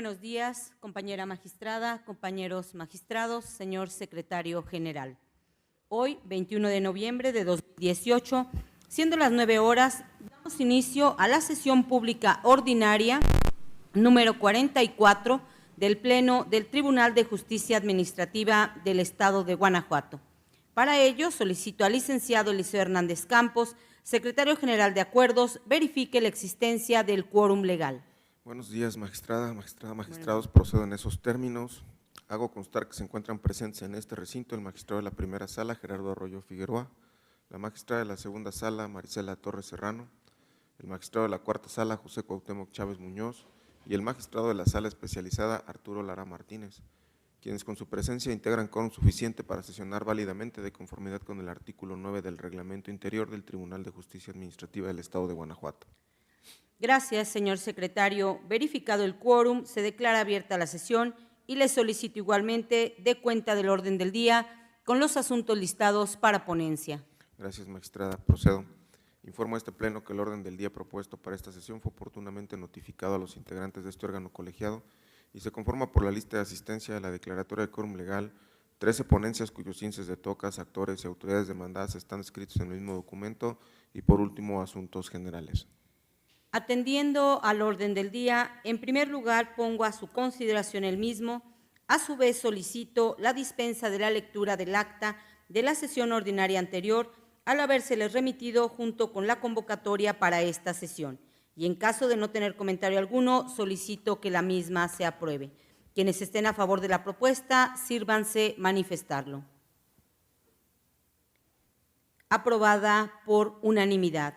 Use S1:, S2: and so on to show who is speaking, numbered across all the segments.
S1: buenos días, compañera magistrada, compañeros magistrados, señor secretario general. Hoy, 21 de noviembre de 2018, siendo las 9 horas, damos inicio a la sesión pública ordinaria número 44 del Pleno del Tribunal de Justicia Administrativa del Estado de Guanajuato. Para ello, solicito al licenciado Eliseo Hernández Campos, secretario general de Acuerdos, verifique la existencia del quórum legal.
S2: Buenos días, magistrados, procedo en esos términos. Hago constar que se encuentran presentes en este recinto el magistrado de la primera sala, Gerardo Arroyo Figueroa, la magistrada de la segunda sala, Marisela Torres Serrano, el magistrado de la cuarta sala, José Cuauhtémoc Chávez Muñoz, y el magistrado de la sala especializada, Arturo Lara Martínez, quienes con su presencia integran quórum suficiente para sesionar válidamente de conformidad con el artículo 9 del Reglamento Interior del Tribunal de Justicia Administrativa del Estado de Guanajuato.
S1: Gracias, señor secretario. Verificado el quórum, se declara abierta la sesión y le solicito igualmente dé cuenta del orden del día con los asuntos listados para ponencia.
S2: Gracias, magistrada. Procedo. Informo a este Pleno que el orden del día propuesto para esta sesión fue oportunamente notificado a los integrantes de este órgano colegiado y se conforma por la lista de asistencia de la declaratoria de quórum legal, 13 ponencias cuyos índices de tocas, actores y autoridades demandadas están escritos en el mismo documento y, por último, asuntos generales.
S1: Atendiendo al orden del día, en primer lugar pongo a su consideración el mismo. A su vez solicito la dispensa de la lectura del acta de la sesión ordinaria anterior al habérseles remitido junto con la convocatoria para esta sesión. Y en caso de no tener comentario alguno, solicito que la misma se apruebe. Quienes estén a favor de la propuesta, sírvanse manifestarlo. Aprobada por unanimidad.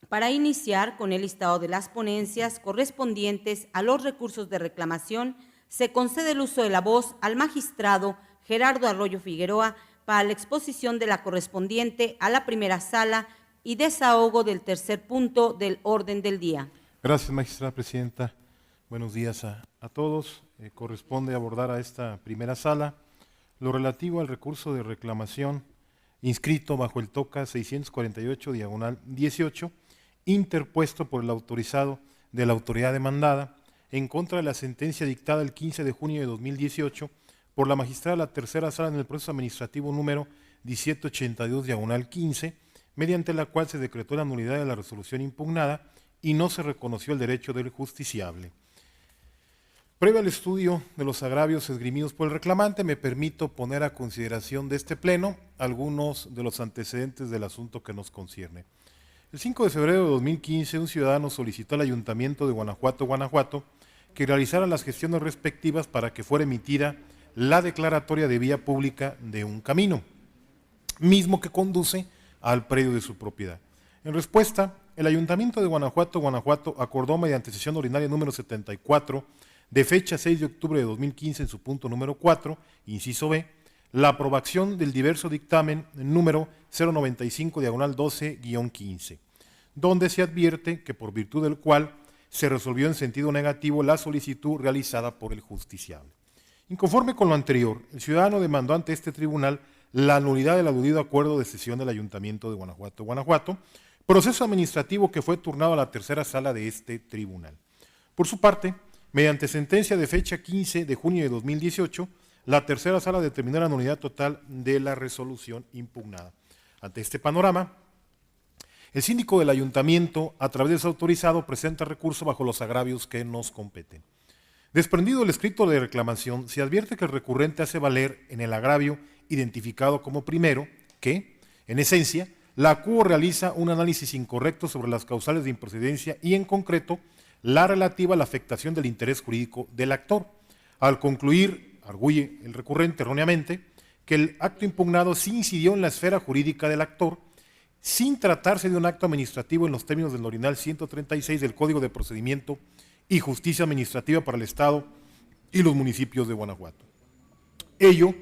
S1: Para iniciar con el listado de las ponencias correspondientes a los recursos de reclamación, se concede el uso de la voz al magistrado Gerardo Arroyo Figueroa para la exposición de la correspondiente a la primera sala y desahogo del tercer punto del orden del día.
S3: Gracias, magistrada presidenta. Buenos días a todos. Corresponde abordar a esta primera sala lo relativo al recurso de reclamación inscrito bajo el TOCA 648/18, interpuesto por el autorizado de la autoridad demandada en contra de la sentencia dictada el 15 de junio de 2018 por la magistrada de la tercera sala en el proceso administrativo número 1782/15, mediante la cual se decretó la nulidad de la resolución impugnada y no se reconoció el derecho del justiciable. Previo al estudio de los agravios esgrimidos por el reclamante, me permito poner a consideración de este Pleno algunos de los antecedentes del asunto que nos concierne. El 5 de febrero de 2015, un ciudadano solicitó al Ayuntamiento de Guanajuato, que realizara las gestiones respectivas para que fuera emitida la declaratoria de vía pública de un camino, mismo que conduce al predio de su propiedad. En respuesta, el Ayuntamiento de Guanajuato acordó mediante sesión ordinaria número 74, de fecha 6 de octubre de 2015, en su punto número 4, inciso B, la aprobación del diverso dictamen número 095/12-15, donde se advierte que por virtud del cual se resolvió en sentido negativo la solicitud realizada por el justiciable. Inconforme con lo anterior, el ciudadano demandó ante este tribunal la nulidad del aludido acuerdo de cesión del Ayuntamiento de Guanajuato, proceso administrativo que fue turnado a la tercera sala de este tribunal. Por su parte, mediante sentencia de fecha 15 de junio de 2018, la tercera sala determinó la nulidad total de la resolución impugnada. Ante este panorama, el síndico del ayuntamiento, a través de su autorizado, presenta recurso bajo los agravios que nos competen. Desprendido el escrito de reclamación, se advierte que el recurrente hace valer en el agravio identificado como primero que, en esencia, la acuo realiza un análisis incorrecto sobre las causales de improcedencia y, en concreto, la relativa a la afectación del interés jurídico del actor. Al concluir, arguye el recurrente erróneamente que el acto impugnado sí incidió en la esfera jurídica del actor, sin tratarse de un acto administrativo en los términos del ordinal 136 del Código de Procedimiento y Justicia Administrativa para el Estado y los municipios de Guanajuato. Ello,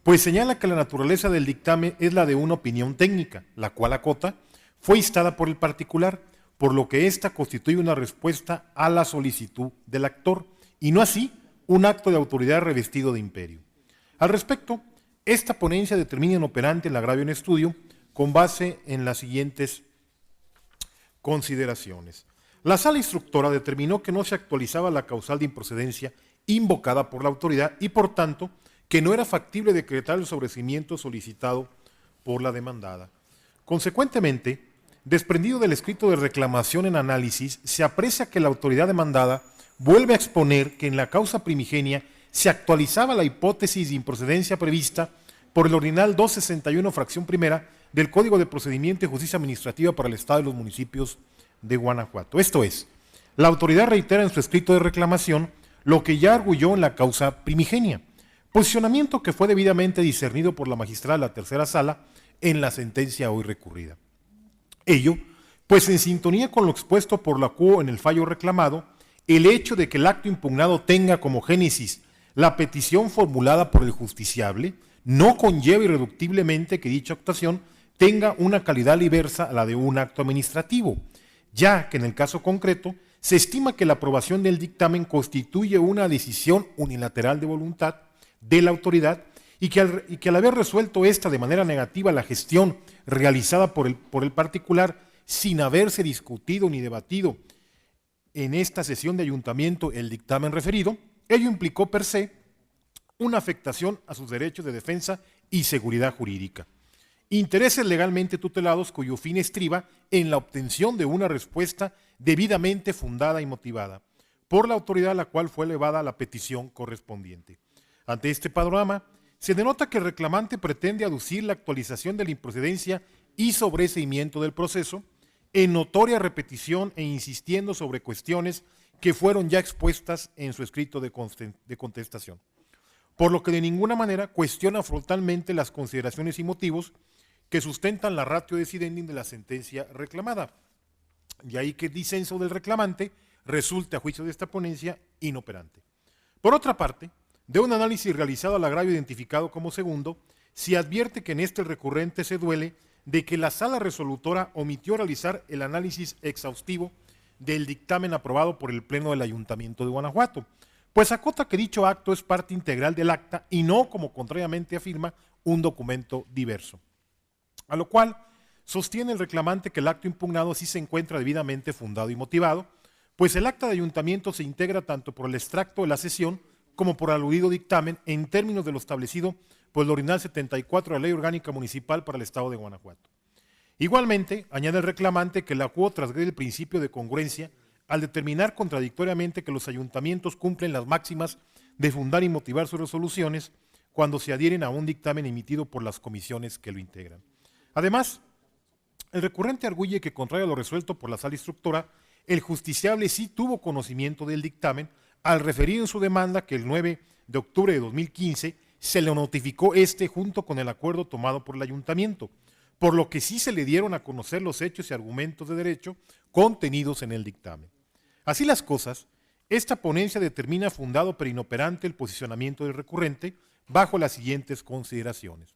S3: pues señala que la naturaleza del dictamen es la de una opinión técnica, la cual acota fue instada por el particular, por lo que ésta constituye una respuesta a la solicitud del actor, y no así un acto de autoridad revestido de imperio. Al respecto, esta ponencia determina inoperante el agravio en estudio con base en las siguientes consideraciones. La sala instructora determinó que no se actualizaba la causal de improcedencia invocada por la autoridad y, por tanto, que no era factible decretar el sobreseimiento solicitado por la demandada. Consecuentemente, desprendido del escrito de reclamación en análisis, se aprecia que la autoridad demandada vuelve a exponer que en la causa primigenia se actualizaba la hipótesis de improcedencia prevista por el ordinal 261, fracción primera, del Código de Procedimiento y Justicia Administrativa para el Estado y los municipios de Guanajuato. Esto es, la autoridad reitera en su escrito de reclamación lo que ya arguyó en la causa primigenia, posicionamiento que fue debidamente discernido por la magistrada de la tercera sala en la sentencia hoy recurrida. Ello, pues en sintonía con lo expuesto por la QO en el fallo reclamado, el hecho de que el acto impugnado tenga como génesis la petición formulada por el justiciable no conlleva irreductiblemente que dicha actuación tenga una calidad diversa a la de un acto administrativo, ya que en el caso concreto se estima que la aprobación del dictamen constituye una decisión unilateral de voluntad de la autoridad y que al haber resuelto esta de manera negativa la gestión realizada por el particular sin haberse discutido ni debatido en esta sesión de ayuntamiento el dictamen referido, ello implicó per se una afectación a sus derechos de defensa y seguridad jurídica. Intereses legalmente tutelados cuyo fin estriba en la obtención de una respuesta debidamente fundada y motivada por la autoridad a la cual fue elevada la petición correspondiente. Ante este panorama, se denota que el reclamante pretende aducir la actualización de la improcedencia y sobreseimiento del proceso en notoria repetición e insistiendo sobre cuestiones que fueron ya expuestas en su escrito de contestación, por lo que de ninguna manera cuestiona frontalmente las consideraciones y motivos que sustentan la ratio decidendi de la sentencia reclamada, y ahí que el disenso del reclamante resulte, a juicio de esta ponencia, inoperante. Por otra parte, de un análisis realizado al agravio identificado como segundo, se advierte que en este el recurrente se duele de que la sala resolutora omitió realizar el análisis exhaustivo del dictamen aprobado por el Pleno del Ayuntamiento de Guanajuato, pues acota que dicho acto es parte integral del acta y no, como contrariamente afirma, un documento diverso. A lo cual sostiene el reclamante que el acto impugnado sí se encuentra debidamente fundado y motivado, pues el acta de ayuntamiento se integra tanto por el extracto de la sesión como por aludido dictamen en términos de lo establecido por el ordinal 74 de la Ley Orgánica Municipal para el Estado de Guanajuato. Igualmente, añade el reclamante que la QO transgrede el principio de congruencia al determinar contradictoriamente que los ayuntamientos cumplen las máximas de fundar y motivar sus resoluciones cuando se adhieren a un dictamen emitido por las comisiones que lo integran. Además, el recurrente arguye que, contrario a lo resuelto por la sala instructora, el justiciable sí tuvo conocimiento del dictamen al referir en su demanda que el 9 de octubre de 2015 se le notificó junto con el acuerdo tomado por el ayuntamiento, por lo que sí se le dieron a conocer los hechos y argumentos de derecho contenidos en el dictamen. Así las cosas, esta ponencia determina fundado pero inoperante el posicionamiento del recurrente bajo las siguientes consideraciones.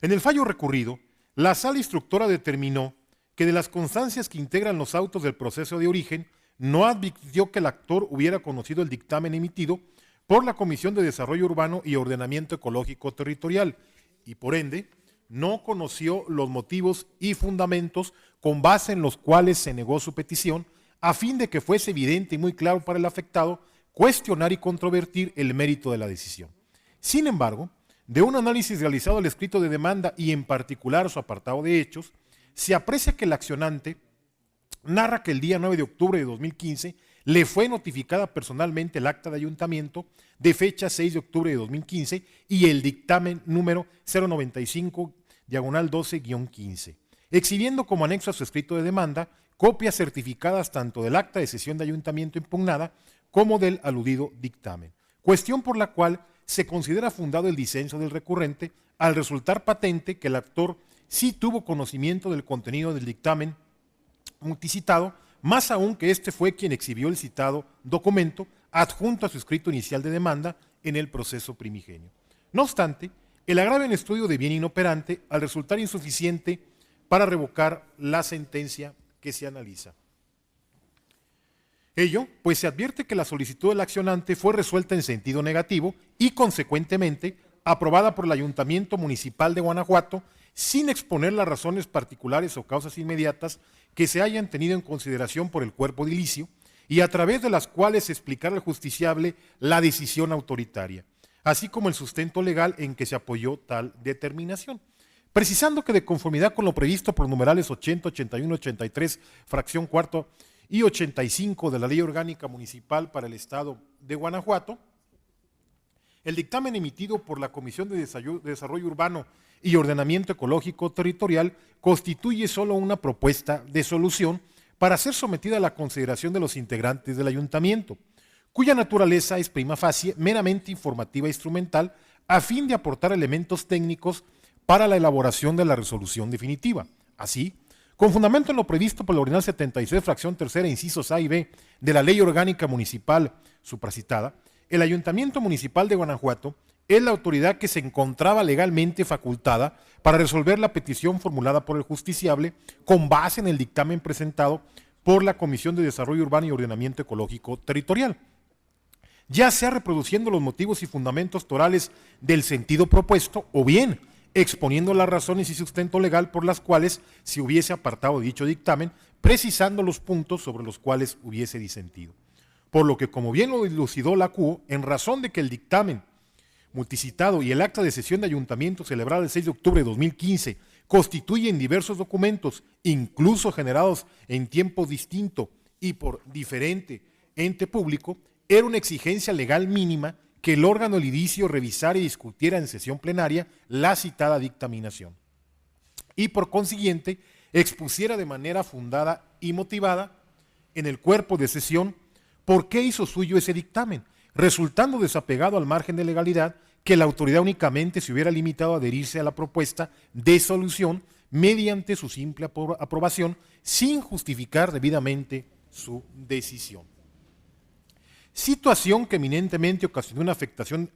S3: En el fallo recurrido, la sala instructora determinó que de las constancias que integran los autos del proceso de origen, no advirtió que el actor hubiera conocido el dictamen emitido por la Comisión de Desarrollo Urbano y Ordenamiento Ecológico Territorial y, por ende, no conoció los motivos y fundamentos con base en los cuales se negó su petición, a fin de que fuese evidente y muy claro para el afectado cuestionar y controvertir el mérito de la decisión. Sin embargo, de un análisis realizado al escrito de demanda y en particular su apartado de hechos, se aprecia que el accionante narra que el día 9 de octubre de 2015 le fue notificada personalmente el acta de ayuntamiento de fecha 6 de octubre de 2015 y el dictamen número 095/12-15, exhibiendo como anexo a su escrito de demanda copias certificadas tanto del acta de sesión de ayuntamiento impugnada como del aludido dictamen, cuestión por la cual se considera fundado el disenso del recurrente al resultar patente que el actor sí tuvo conocimiento del contenido del dictamen multicitado, más aún que este fue quien exhibió el citado documento adjunto a su escrito inicial de demanda en el proceso primigenio. No obstante, el agravio en estudio de bien inoperante al resultar insuficiente para revocar la sentencia que se analiza. Ello, pues se advierte que la solicitud del accionante fue resuelta en sentido negativo y, consecuentemente, aprobada por el Ayuntamiento Municipal de Guanajuato sin exponer las razones particulares o causas inmediatas que se hayan tenido en consideración por el cuerpo edilicio y a través de las cuales explicar al justiciable la decisión autoritaria, así como el sustento legal en que se apoyó tal determinación. Precisando que de conformidad con lo previsto por los numerales 80, 81, 83, fracción cuarto y 85 de la Ley Orgánica Municipal para el Estado de Guanajuato, el dictamen emitido por la Comisión de Desarrollo Urbano y Ordenamiento Ecológico Territorial constituye solo una propuesta de solución para ser sometida a la consideración de los integrantes del ayuntamiento, cuya naturaleza es prima facie meramente informativa e instrumental a fin de aportar elementos técnicos para la elaboración de la resolución definitiva. Así, con fundamento en lo previsto por la Ordenanza 76, fracción tercera, incisos A y B de la Ley Orgánica Municipal supracitada, el Ayuntamiento Municipal de Guanajuato es la autoridad que se encontraba legalmente facultada para resolver la petición formulada por el justiciable con base en el dictamen presentado por la Comisión de Desarrollo Urbano y Ordenamiento Ecológico Territorial, ya sea reproduciendo los motivos y fundamentos torales del sentido propuesto o bien exponiendo las razones y sustento legal por las cuales se hubiese apartado dicho dictamen, precisando los puntos sobre los cuales hubiese disentido. Por lo que, como bien lo dilucidó la CUO, en razón de que el dictamen multicitado y el acta de sesión de ayuntamiento celebrada el 6 de octubre de 2015 constituyen diversos documentos, incluso generados en tiempo distinto y por diferente ente público, era una exigencia legal mínima que el órgano edilicio revisara y discutiera en sesión plenaria la citada dictaminación y por consiguiente expusiera de manera fundada y motivada en el cuerpo de sesión por qué hizo suyo ese dictamen, resultando desapegado al margen de legalidad que la autoridad únicamente se hubiera limitado a adherirse a la propuesta de solución mediante su simple aprobación sin justificar debidamente su decisión. Situación que eminentemente ocasionó una afectación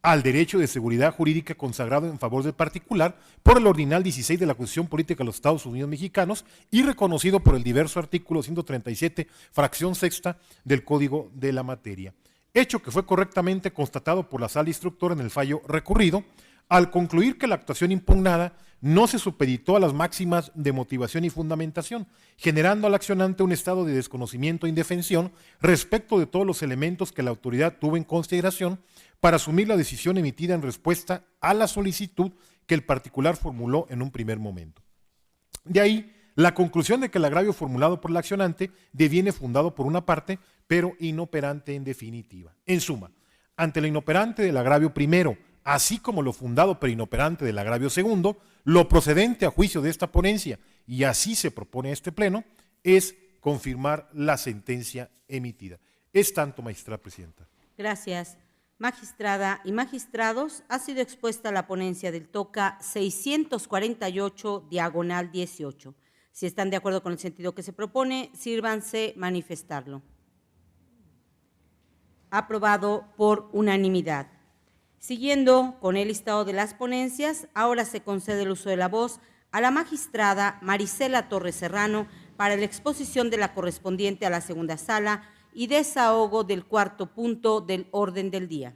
S3: al derecho de seguridad jurídica consagrado en favor del particular por el Ordinal 16 de la Constitución Política de los Estados Unidos Mexicanos y reconocido por el diverso artículo 137, fracción sexta del Código de la Materia. Hecho que fue correctamente constatado por la Sala Instructora en el fallo recurrido, al concluir que la actuación impugnada no se supeditó a las máximas de motivación y fundamentación, generando al accionante un estado de desconocimiento e indefensión respecto de todos los elementos que la autoridad tuvo en consideración para asumir la decisión emitida en respuesta a la solicitud que el particular formuló en un primer momento. De ahí la conclusión de que el agravio formulado por el accionante deviene fundado por una parte, pero inoperante en definitiva. En suma, ante lo inoperante del agravio primero, así como lo fundado pero inoperante del agravio segundo, lo procedente a juicio de esta ponencia, y así se propone a este pleno, es confirmar la sentencia emitida. Es tanto, magistrada presidenta.
S1: Gracias. Magistrada y magistrados, ha sido expuesta la ponencia del TOCA 648, diagonal 18. Si están de acuerdo con el sentido que se propone, sírvanse manifestarlo. Aprobado por unanimidad. Siguiendo con el listado de las ponencias, ahora se concede el uso de la voz a la magistrada Marisela Torres Serrano para la exposición de la correspondiente a la segunda sala y desahogo del cuarto punto del orden del día.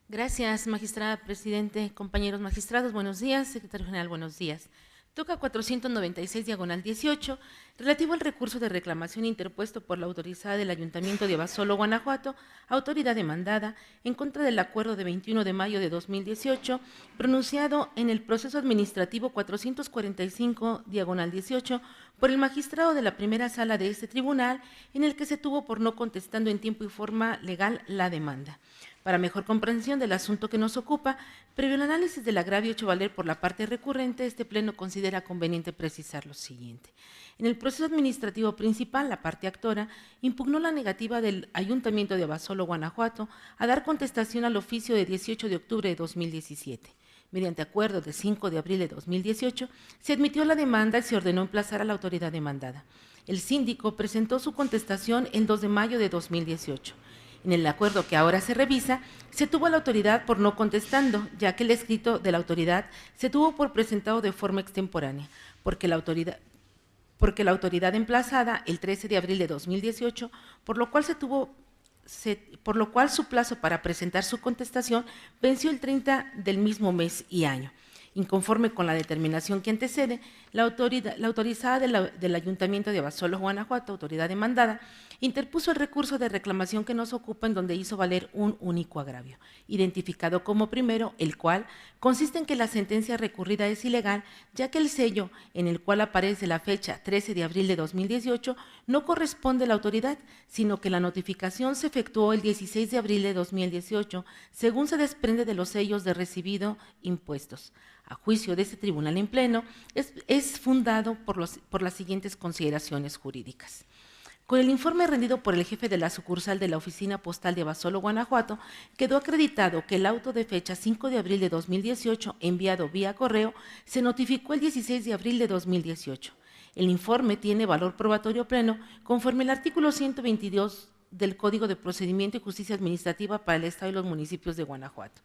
S4: Gracias, magistrada presidente, compañeros magistrados, buenos días, secretario general, buenos días. Toca 496, diagonal 18, relativo al recurso de reclamación interpuesto por la autorizada del Ayuntamiento de Abasolo, Guanajuato, autoridad demandada, en contra del acuerdo de 21 de mayo de 2018, pronunciado en el proceso administrativo 445, diagonal 18, por el magistrado de la primera sala de este tribunal, en el que se tuvo por no contestando en tiempo y forma legal la demanda. Para mejor comprensión del asunto que nos ocupa, previo al análisis del agravio hecho valer por la parte recurrente, este pleno considera conveniente precisar lo siguiente. En el proceso administrativo principal, la parte actora impugnó la negativa del Ayuntamiento de Abasolo, Guanajuato, a dar contestación al oficio de 18 de octubre de 2017. Mediante acuerdo de 5 de abril de 2018, se admitió la demanda y se ordenó emplazar a la autoridad demandada. El síndico presentó su contestación el 2 de mayo de 2018. En el acuerdo que ahora se revisa, se tuvo a la autoridad por no contestando, ya que el escrito de la autoridad se tuvo por presentado de forma extemporánea, porque la autoridad emplazada el 13 de abril de 2018, por lo cual su plazo para presentar su contestación venció el 30 del mismo mes y año. Inconforme con la determinación que antecede, la autorizada del Ayuntamiento de Abasolo, Guanajuato, autoridad demandada, interpuso el recurso de reclamación que nos ocupa, en donde hizo valer un único agravio, identificado como primero, el cual consiste en que la sentencia recurrida es ilegal, ya que el sello en el cual aparece la fecha 13 de abril de 2018 no corresponde a la autoridad, sino que la notificación se efectuó el 16 de abril de 2018, según se desprende de los sellos de recibido impuestos. A juicio de este tribunal en pleno, es fundado por las siguientes consideraciones jurídicas. Con el informe rendido por el jefe de la sucursal de la Oficina Postal de Abasolo, Guanajuato, quedó acreditado que el auto de fecha 5 de abril de 2018, enviado vía correo, se notificó el 16 de abril de 2018. El informe tiene valor probatorio pleno conforme al artículo 122 del Código de Procedimiento y Justicia Administrativa para el Estado y los municipios de Guanajuato.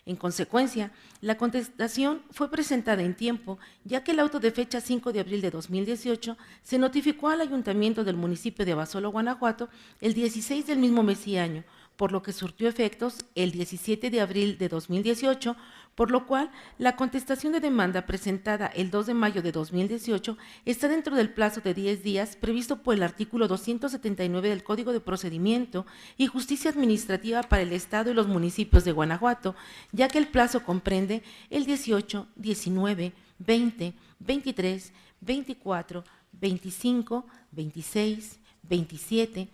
S4: En consecuencia, la contestación fue presentada en tiempo, ya que el auto de fecha 5 de abril de 2018 se notificó al Ayuntamiento del municipio de Abasolo, Guanajuato, el 16 del mismo mes y año, por lo que surtió efectos el 17 de abril de 2018, por lo cual la contestación de demanda presentada el 2 de mayo de 2018 está dentro del plazo de 10 días previsto por el artículo 279 del Código de Procedimiento y Justicia Administrativa para el Estado y los municipios de Guanajuato, ya que el plazo comprende el 18, 19, 20, 23, 24, 25, 26, 27,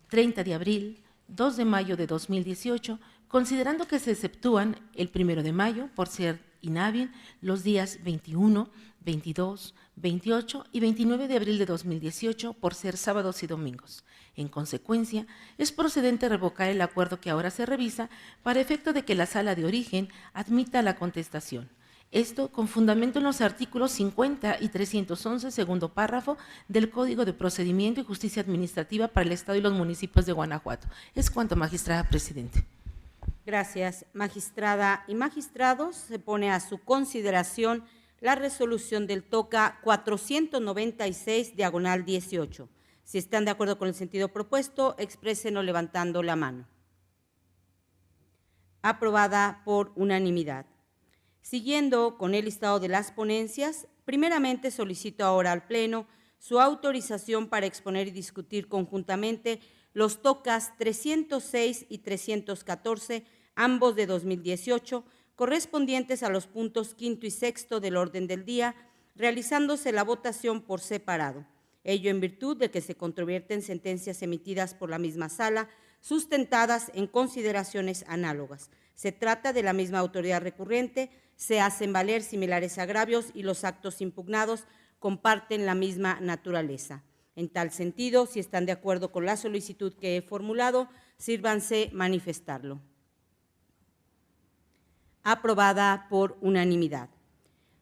S4: 30 de abril, 2 de mayo de 2018, considerando que se exceptúan el 1 de mayo por ser inhábil, los días 21, 22, 28 y 29 de abril de 2018 por ser sábados y domingos. En consecuencia, es procedente revocar el acuerdo que ahora se revisa para efecto de que la sala de origen admita la contestación. Esto con fundamento en los artículos 50 y 311, segundo párrafo, del Código de Procedimiento y Justicia Administrativa para el Estado y los municipios de Guanajuato. Es cuanto, magistrada presidente.
S1: Gracias, magistrada y magistrados. Se pone a su consideración la resolución del TOCA 496/18. Si están de acuerdo con el sentido propuesto, exprésenlo levantando la mano. Aprobada por unanimidad. Siguiendo con el listado de las ponencias, primeramente solicito ahora al Pleno su autorización para exponer y discutir conjuntamente los TOCAS 306 y 314, ambos de 2018, correspondientes a los puntos 5º y 6º del orden del día, realizándose la votación por separado. Ello en virtud de que se controvierten sentencias emitidas por la misma sala, sustentadas en consideraciones análogas. Se trata de la misma autoridad recurrente, se hacen valer similares agravios y los actos impugnados comparten la misma naturaleza. En tal sentido, si están de acuerdo con la solicitud que he formulado, sírvanse manifestarlo. Aprobada por unanimidad.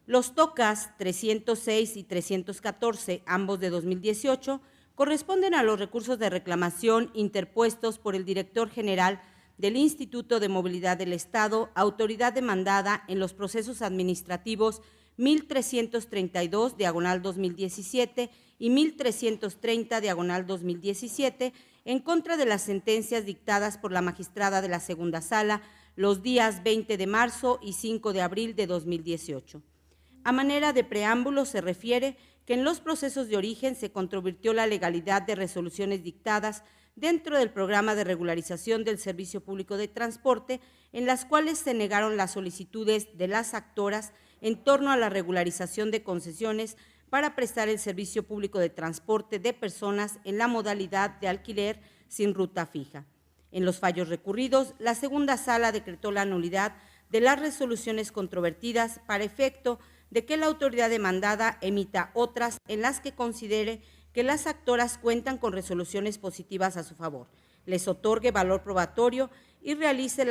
S1: Los TOCAS 306 y 314, ambos de 2018, corresponden a los recursos de reclamación interpuestos por el director general del Instituto de Movilidad del Estado, autoridad demandada en los procesos administrativos 1332/2017 y 1330/2017, en contra de las sentencias dictadas por la magistrada de la segunda sala los días 20 de marzo y 5 de abril de 2018. A manera de preámbulo se refiere que en los procesos de origen se controvirtió la legalidad de resoluciones dictadas dentro del programa de regularización del Servicio Público de Transporte, en las cuales se negaron las solicitudes de las actoras en torno a la regularización de concesiones para prestar el servicio público de transporte de personas en la modalidad de alquiler sin ruta fija. En los fallos recurridos, la segunda sala decretó la nulidad de las resoluciones controvertidas para efecto de que la autoridad demandada emita otras en las que considere que las actoras cuentan con resoluciones positivas a su favor, les otorgue valor probatorio y regularice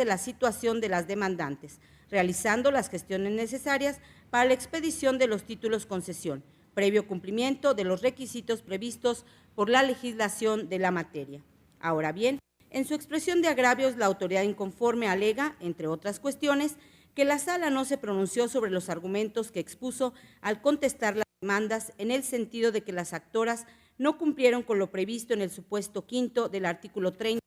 S1: la situación de las demandantes, realizando las gestiones necesarias para la expedición de los títulos concesión, previo cumplimiento de los requisitos previstos por la legislación de la materia. Ahora bien, en su expresión de agravios, la autoridad inconforme alega, entre otras cuestiones, que la sala no se pronunció sobre los argumentos que expuso al contestar las demandas, en el sentido de que las actoras no cumplieron con lo previsto en el supuesto quinto del artículo 30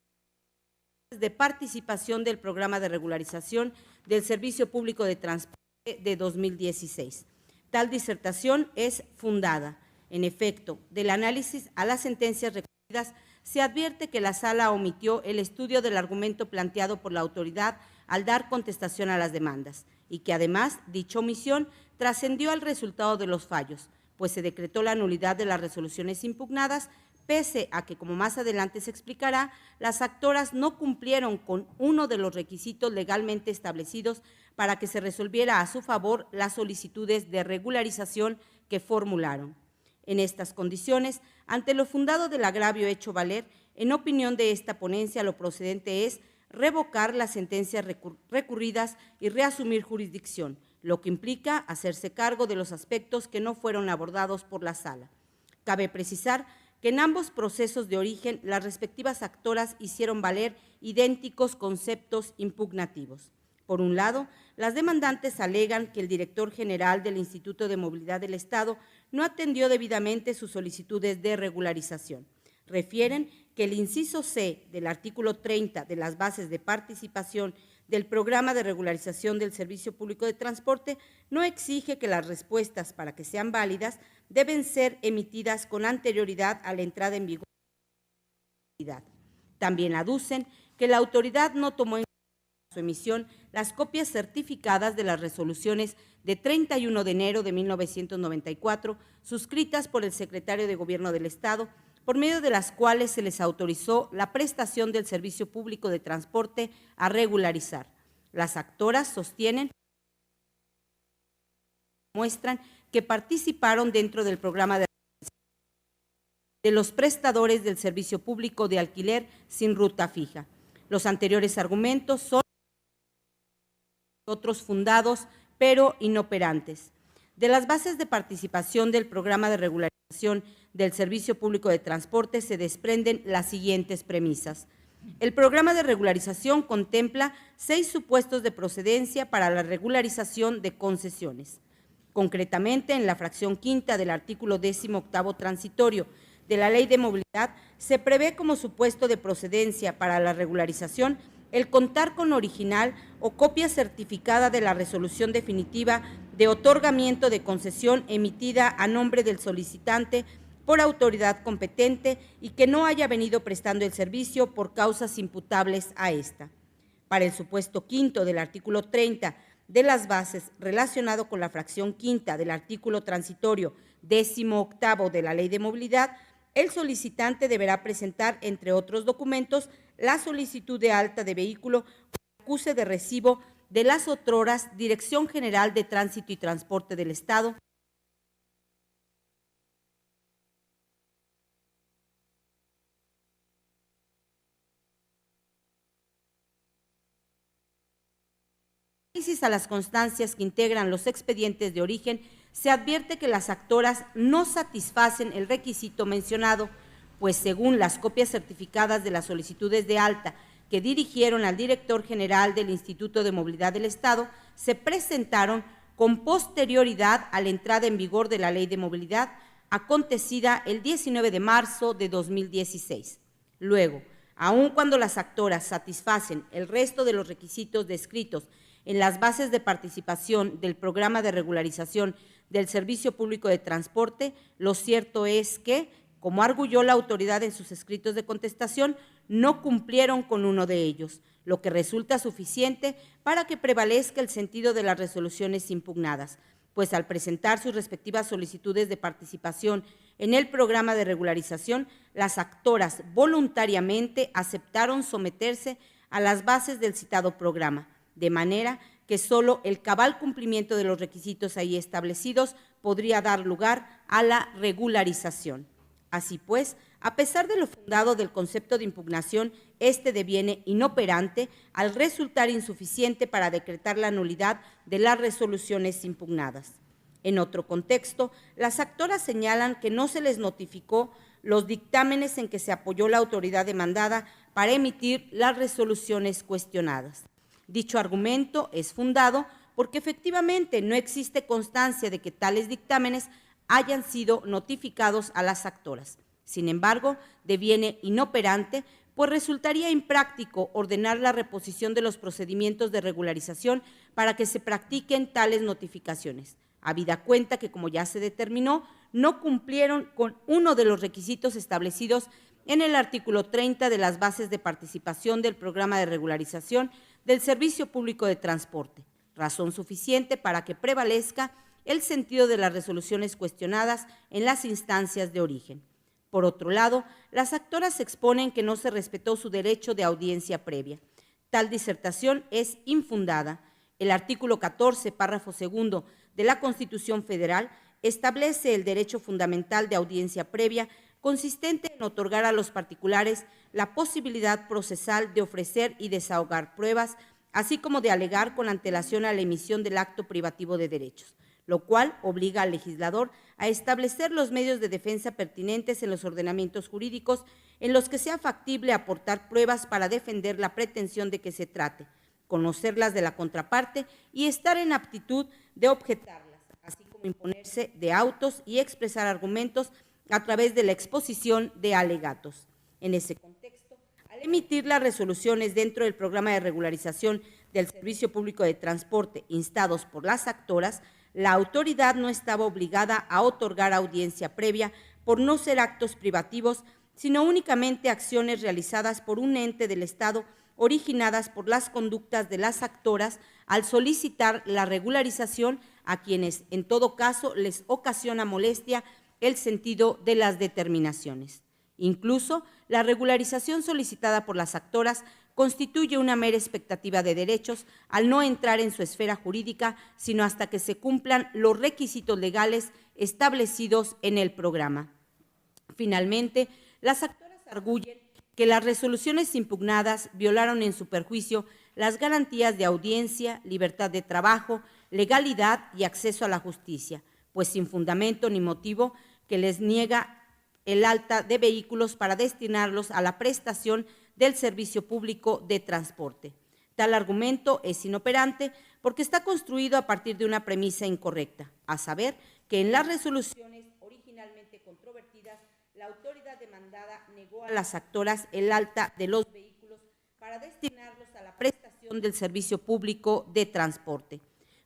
S1: de participación del programa de regularización del Servicio Público de Transporte de 2016. Tal disertación es fundada. En efecto, del análisis a las sentencias recurridas, se advierte que la Sala omitió el estudio del argumento planteado por la autoridad al dar contestación a las demandas y que además dicha omisión trascendió al resultado de los fallos, pues se decretó la nulidad de las resoluciones impugnadas, pese a que, como más adelante se explicará, las actoras no cumplieron con uno de los requisitos legalmente establecidos para que se resolviera a su favor las solicitudes de regularización que formularon. En estas condiciones, ante lo fundado del agravio hecho valer, en opinión de esta ponencia, lo procedente es revocar las sentencias recurridas y reasumir jurisdicción, lo que implica hacerse cargo de los aspectos que no fueron abordados por la Sala. Cabe precisar que en ambos procesos de origen las respectivas actoras hicieron valer idénticos conceptos impugnativos. Por un lado, las demandantes alegan que el director general del Instituto de Movilidad del Estado no atendió debidamente sus solicitudes de regularización. Refieren que el inciso C del artículo 30 de las bases de participación del Programa de Regularización del Servicio Público de Transporte no exige que las respuestas, para que sean válidas, deben ser emitidas con anterioridad a la entrada en vigor de la autoridad. También aducen que la autoridad no tomó en su emisión las copias certificadas de las resoluciones de 31 de enero de 1994, suscritas por el secretario de Gobierno del Estado, por medio de las cuales se les autorizó la prestación del servicio público de transporte a regularizar. Las actoras sostienen, muestran que participaron dentro del programa de los prestadores del servicio público de alquiler sin ruta fija. Los anteriores argumentos son otros fundados, pero inoperantes. De las bases de participación del programa de regularización del Servicio Público de Transporte se desprenden las siguientes premisas. El programa de regularización contempla 6 supuestos de procedencia para la regularización de concesiones. Concretamente, en la fracción quinta del artículo 18º transitorio de la Ley de Movilidad, se prevé como supuesto de procedencia para la regularización el contar con original o copia certificada de la resolución definitiva de otorgamiento de concesión emitida a nombre del solicitante por autoridad competente y que no haya venido prestando el servicio por causas imputables a esta. Para el supuesto quinto del artículo 30 de las bases relacionado con la fracción quinta del artículo transitorio 18º de la Ley de Movilidad, el solicitante deberá presentar, entre otros documentos, la solicitud de alta de vehículo con acuse de recibo de las otroras Dirección General de Tránsito y Transporte del Estado, a las constancias que integran los expedientes de origen, se advierte que las actoras no satisfacen el requisito mencionado, pues según las copias certificadas de las solicitudes de alta que dirigieron al director general del Instituto de Movilidad del Estado, se presentaron con posterioridad a la entrada en vigor de la Ley de Movilidad, acontecida el 19 de marzo de 2016. Luego, aun cuando las actoras satisfacen el resto de los requisitos descritos en las bases de participación del programa de regularización del Servicio Público de Transporte, lo cierto es que, como arguyó la autoridad en sus escritos de contestación, no cumplieron con uno de ellos, lo que resulta suficiente para que prevalezca el sentido de las resoluciones impugnadas, pues al presentar sus respectivas solicitudes de participación en el programa de regularización, las actoras voluntariamente aceptaron someterse a las bases del citado programa, de manera que solo el cabal cumplimiento de los requisitos ahí establecidos podría dar lugar a la regularización. Así pues, a pesar de lo fundado del concepto de impugnación, este deviene inoperante al resultar insuficiente para decretar la nulidad de las resoluciones impugnadas. En otro contexto, las actoras señalan que no se les notificó los dictámenes en que se apoyó la autoridad demandada para emitir las resoluciones cuestionadas. Dicho argumento es fundado porque efectivamente no existe constancia de que tales dictámenes hayan sido notificados a las actoras. Sin embargo, deviene inoperante pues resultaría impráctico ordenar la reposición de los procedimientos de regularización para que se practiquen tales notificaciones, habida cuenta que, como ya se determinó, no cumplieron con uno de los requisitos establecidos en el artículo 30 de las bases de participación del programa de regularización del Servicio Público de Transporte, razón suficiente para que prevalezca el sentido de las resoluciones cuestionadas en las instancias de origen. Por otro lado, las actoras exponen que no se respetó su derecho de audiencia previa. Tal disertación es infundada. El artículo 14, párrafo segundo de la Constitución Federal establece el derecho fundamental de audiencia previa, consistente en otorgar a los particulares la posibilidad procesal de ofrecer y desahogar pruebas, así como de alegar con antelación a la emisión del acto privativo de derechos, lo cual obliga al legislador a establecer los medios de defensa pertinentes en los ordenamientos jurídicos en los que sea factible aportar pruebas para defender la pretensión de que se trate, conocerlas de la contraparte y estar en aptitud de objetarlas, así como imponerse de autos y expresar argumentos a través de la exposición de alegatos. En ese contexto, al emitir las resoluciones dentro del programa de regularización del Servicio Público de Transporte instados por las actoras, la autoridad no estaba obligada a otorgar audiencia previa por no ser actos privativos, sino únicamente acciones realizadas por un ente del Estado originadas por las conductas de las actoras al solicitar la regularización a quienes, en todo caso, les ocasiona molestia el sentido de las determinaciones. Incluso, la regularización solicitada por las actoras constituye una mera expectativa de derechos al no entrar en su esfera jurídica, sino hasta que se cumplan los requisitos legales establecidos en el programa. Finalmente, las actoras arguyen que las resoluciones impugnadas violaron en su perjuicio las garantías de audiencia, libertad de trabajo, legalidad y acceso a la justicia, pues sin fundamento ni motivo que les niega el alta de vehículos para destinarlos a la prestación del servicio público de transporte. Tal argumento es inoperante porque está construido a partir de una premisa incorrecta, a saber, que en las resoluciones originalmente controvertidas, la autoridad demandada negó a las actoras el alta de los vehículos para destinarlos a la prestación del servicio público de transporte.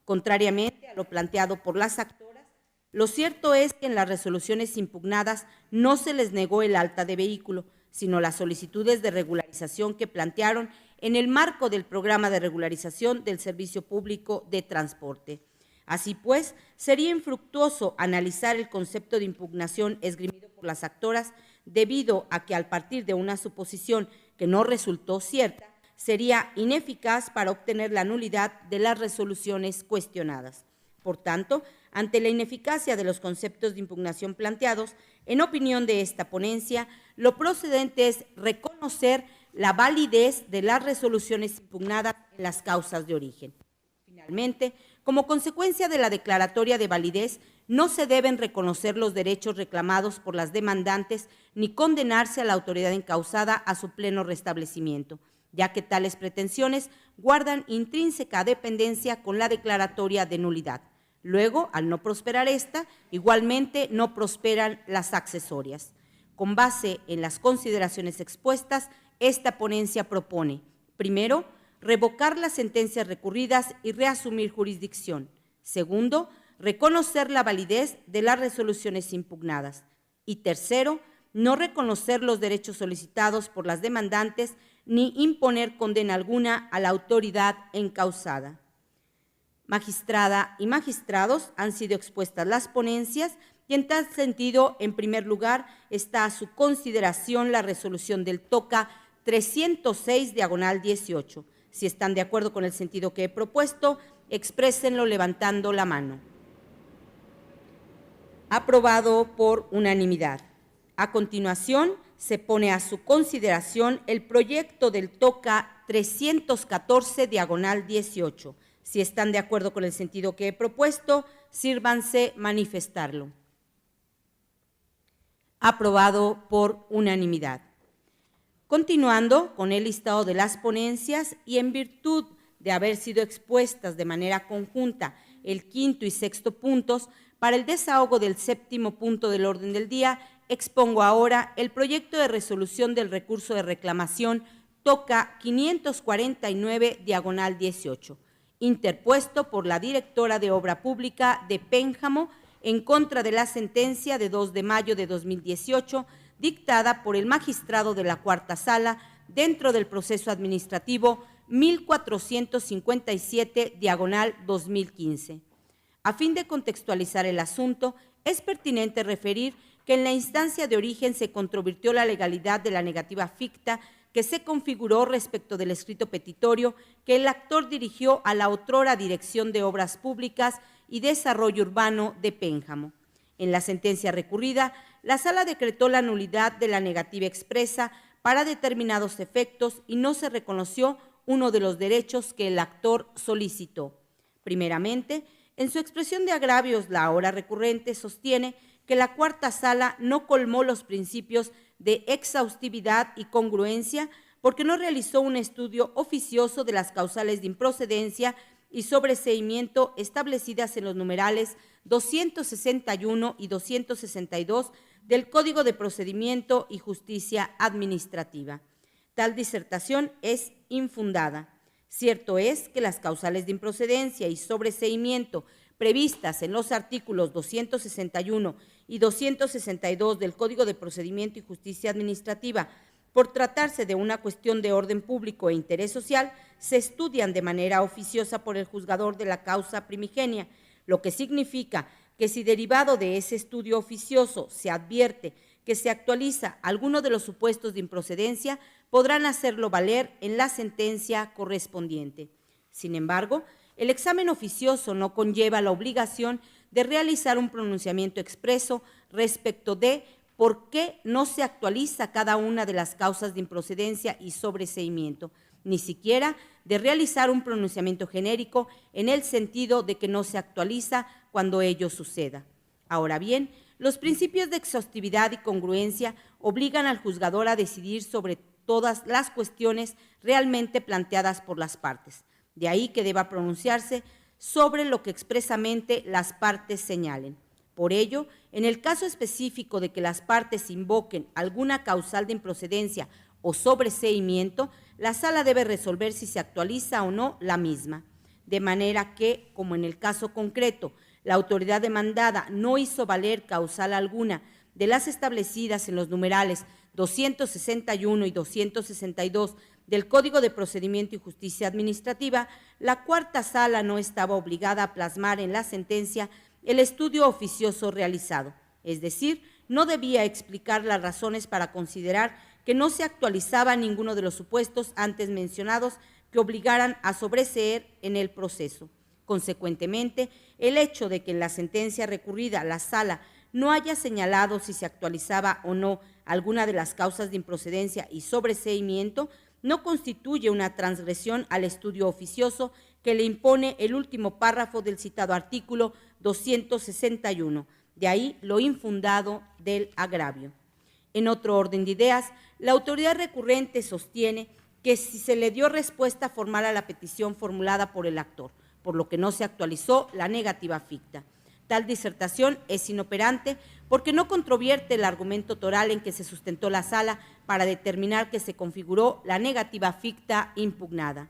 S1: Contrariamente a lo planteado por las actoras, lo cierto es que en las resoluciones impugnadas no se les negó el alta de vehículo, sino las solicitudes de regularización que plantearon en el marco del programa de regularización del Servicio Público de Transporte. Así pues, sería infructuoso analizar el concepto de impugnación esgrimido por las actoras, debido a que al partir de una suposición que no resultó cierta, sería ineficaz para obtener la nulidad de las resoluciones cuestionadas. Por tanto, ante la ineficacia de los conceptos de impugnación planteados, en opinión de esta ponencia, lo procedente es reconocer la validez de las resoluciones impugnadas en las causas de origen. Finalmente, como consecuencia de la declaratoria de validez, no se deben reconocer los derechos reclamados por las demandantes ni condenarse a la autoridad encausada a su pleno restablecimiento, ya que tales pretensiones guardan intrínseca dependencia con la declaratoria de nulidad. Luego, al no prosperar esta, igualmente no prosperan las accesorias. Con base en las consideraciones expuestas, esta ponencia propone, primero, revocar las sentencias recurridas y reasumir jurisdicción. Segundo, reconocer la validez de las resoluciones impugnadas. Y tercero, no reconocer los derechos solicitados por las demandantes ni imponer condena alguna a la autoridad encausada. Magistrada y magistrados, han sido expuestas las ponencias y en tal sentido, en primer lugar, está a su consideración la resolución del TOCA 306/18. Si están de acuerdo con el sentido que he propuesto, exprésenlo levantando la mano. Aprobado por unanimidad. A continuación, se pone a su consideración el proyecto del TOCA 314/18. Si están de acuerdo con el sentido que he propuesto, sírvanse manifestarlo. Aprobado por unanimidad. Continuando con el listado de las ponencias y en virtud de haber sido expuestas de manera conjunta el quinto y sexto puntos, para el desahogo del séptimo punto del orden del día, expongo ahora el proyecto de resolución del recurso de reclamación toca 549/18, interpuesto por la directora de Obra Pública de Pénjamo en contra de la sentencia de 2 de mayo de 2018, dictada por el magistrado de la Cuarta Sala dentro del proceso administrativo 1457/2015. A fin de contextualizar el asunto, es pertinente referir que en la instancia de origen se controvirtió la legalidad de la negativa ficta que se configuró respecto del escrito petitorio que el actor dirigió a la otrora Dirección de Obras Públicas y Desarrollo Urbano de Pénjamo. En la sentencia recurrida, la Sala decretó la nulidad de la negativa expresa para determinados efectos y no se reconoció uno de los derechos que el actor solicitó. Primeramente, en su expresión de agravios, la ahora recurrente sostiene que la Cuarta Sala no colmó los principios de exhaustividad y congruencia porque no realizó un estudio oficioso de las causales de improcedencia y sobreseimiento establecidas en los numerales 261 y 262 del Código de Procedimiento y Justicia Administrativa. Tal disertación es infundada. Cierto es que las causales de improcedencia y sobreseimiento previstas en los artículos 261 y 262 del Código de Procedimiento y Justicia Administrativa, por tratarse de una cuestión de orden público e interés social, se estudian de manera oficiosa por el juzgador de la causa primigenia, lo que significa que si derivado de ese estudio oficioso se advierte que se actualiza alguno de los supuestos de improcedencia, podrán hacerlo valer en la sentencia correspondiente. Sin embargo, el examen oficioso no conlleva la obligación de realizar un pronunciamiento expreso respecto de por qué no se actualiza cada una de las causas de improcedencia y sobreseimiento, ni siquiera de realizar un pronunciamiento genérico en el sentido de que no se actualiza cuando ello suceda. Ahora bien, los principios de exhaustividad y congruencia obligan al juzgador a decidir sobre todas las cuestiones realmente planteadas por las partes. De ahí que deba pronunciarse sobre lo que expresamente las partes señalen. Por ello, en el caso específico de que las partes invoquen alguna causal de improcedencia o sobreseimiento, la Sala debe resolver si se actualiza o no la misma. De manera que, como en el caso concreto, la autoridad demandada no hizo valer causal alguna de las establecidas en los numerales 261 y 262 del Código de Procedimiento y Justicia Administrativa, la Cuarta Sala no estaba obligada a plasmar en la sentencia el estudio oficioso realizado, es decir, no debía explicar las razones para considerar que no se actualizaba ninguno de los supuestos antes mencionados que obligaran a sobreseer en el proceso. Consecuentemente, el hecho de que en la sentencia recurrida la Sala no haya señalado si se actualizaba o no alguna de las causas de improcedencia y sobreseimiento no constituye una transgresión al estudio oficioso que le impone el último párrafo del citado artículo 261, de ahí lo infundado del agravio. En otro orden de ideas, la autoridad recurrente sostiene que si se le dio respuesta formal a la petición formulada por el actor, por lo que no se actualizó la negativa ficta. Tal disertación es inoperante porque no controvierte el argumento toral en que se sustentó la Sala para determinar que se configuró la negativa ficta impugnada.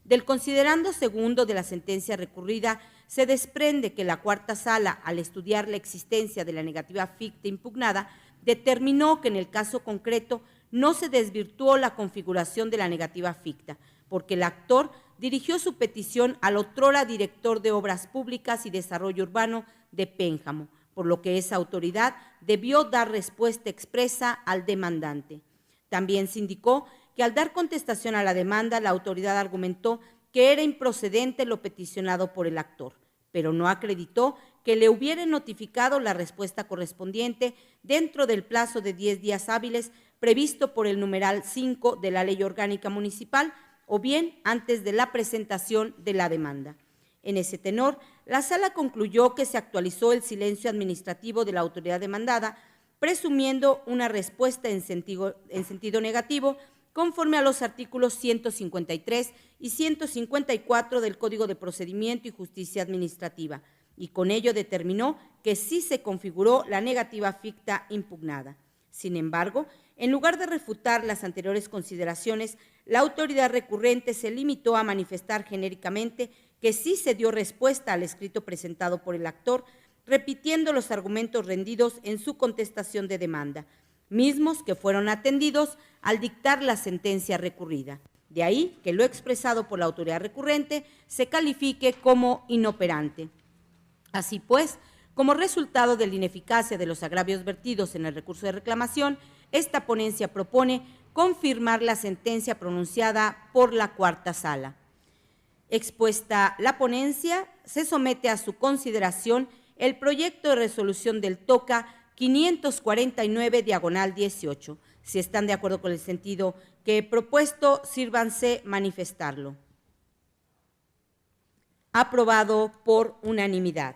S1: Del considerando segundo de la sentencia recurrida, se desprende que la Cuarta Sala, al estudiar la existencia de la negativa ficta impugnada, determinó que en el caso concreto no se desvirtuó la configuración de la negativa ficta, porque el actor dirigió su petición al otrora director de Obras Públicas y Desarrollo Urbano de Pénjamo, por lo que esa autoridad debió dar respuesta expresa al demandante. También se indicó que al dar contestación a la demanda, la autoridad argumentó que era improcedente lo peticionado por el actor, pero no acreditó que le hubieran notificado la respuesta correspondiente dentro del plazo de 10 días hábiles previsto por el numeral 5 de la Ley Orgánica Municipal o bien antes de la presentación de la demanda. En ese tenor, la Sala concluyó que se actualizó el silencio administrativo de la autoridad demandada, presumiendo una respuesta en sentido negativo conforme a los artículos 153 y 154 del Código de Procedimiento y Justicia Administrativa, y con ello determinó que sí se configuró la negativa ficta impugnada. Sin embargo, en lugar de refutar las anteriores consideraciones, la autoridad recurrente se limitó a manifestar genéricamente que sí se dio respuesta al escrito presentado por el actor, repitiendo los argumentos rendidos en su contestación de demanda, mismos que fueron atendidos al dictar la sentencia recurrida. De ahí que lo expresado por la autoridad recurrente se califique como inoperante. Así pues, como resultado de la ineficacia de los agravios vertidos en el recurso de reclamación, esta ponencia propone confirmar la sentencia pronunciada por la Cuarta Sala. Expuesta la ponencia, se somete a su consideración el proyecto de resolución del TOCA 549/18. Si están de acuerdo con el sentido que he propuesto, sírvanse manifestarlo. Aprobado por unanimidad.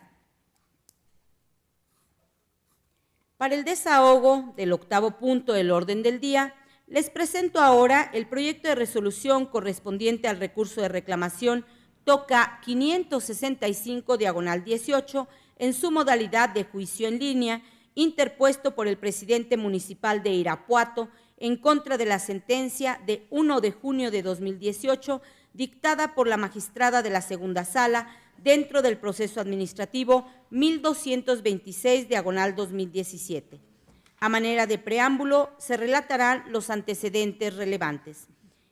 S1: Para el desahogo del octavo punto del orden del día, les presento ahora el proyecto de resolución correspondiente al recurso de reclamación TOCA 565/18 en su modalidad de juicio en línea, interpuesto por el presidente municipal de Irapuato en contra de la sentencia de 1 de junio de 2018 dictada por la magistrada de la segunda sala dentro del proceso administrativo 1226/2017. A manera de preámbulo, se relatarán los antecedentes relevantes.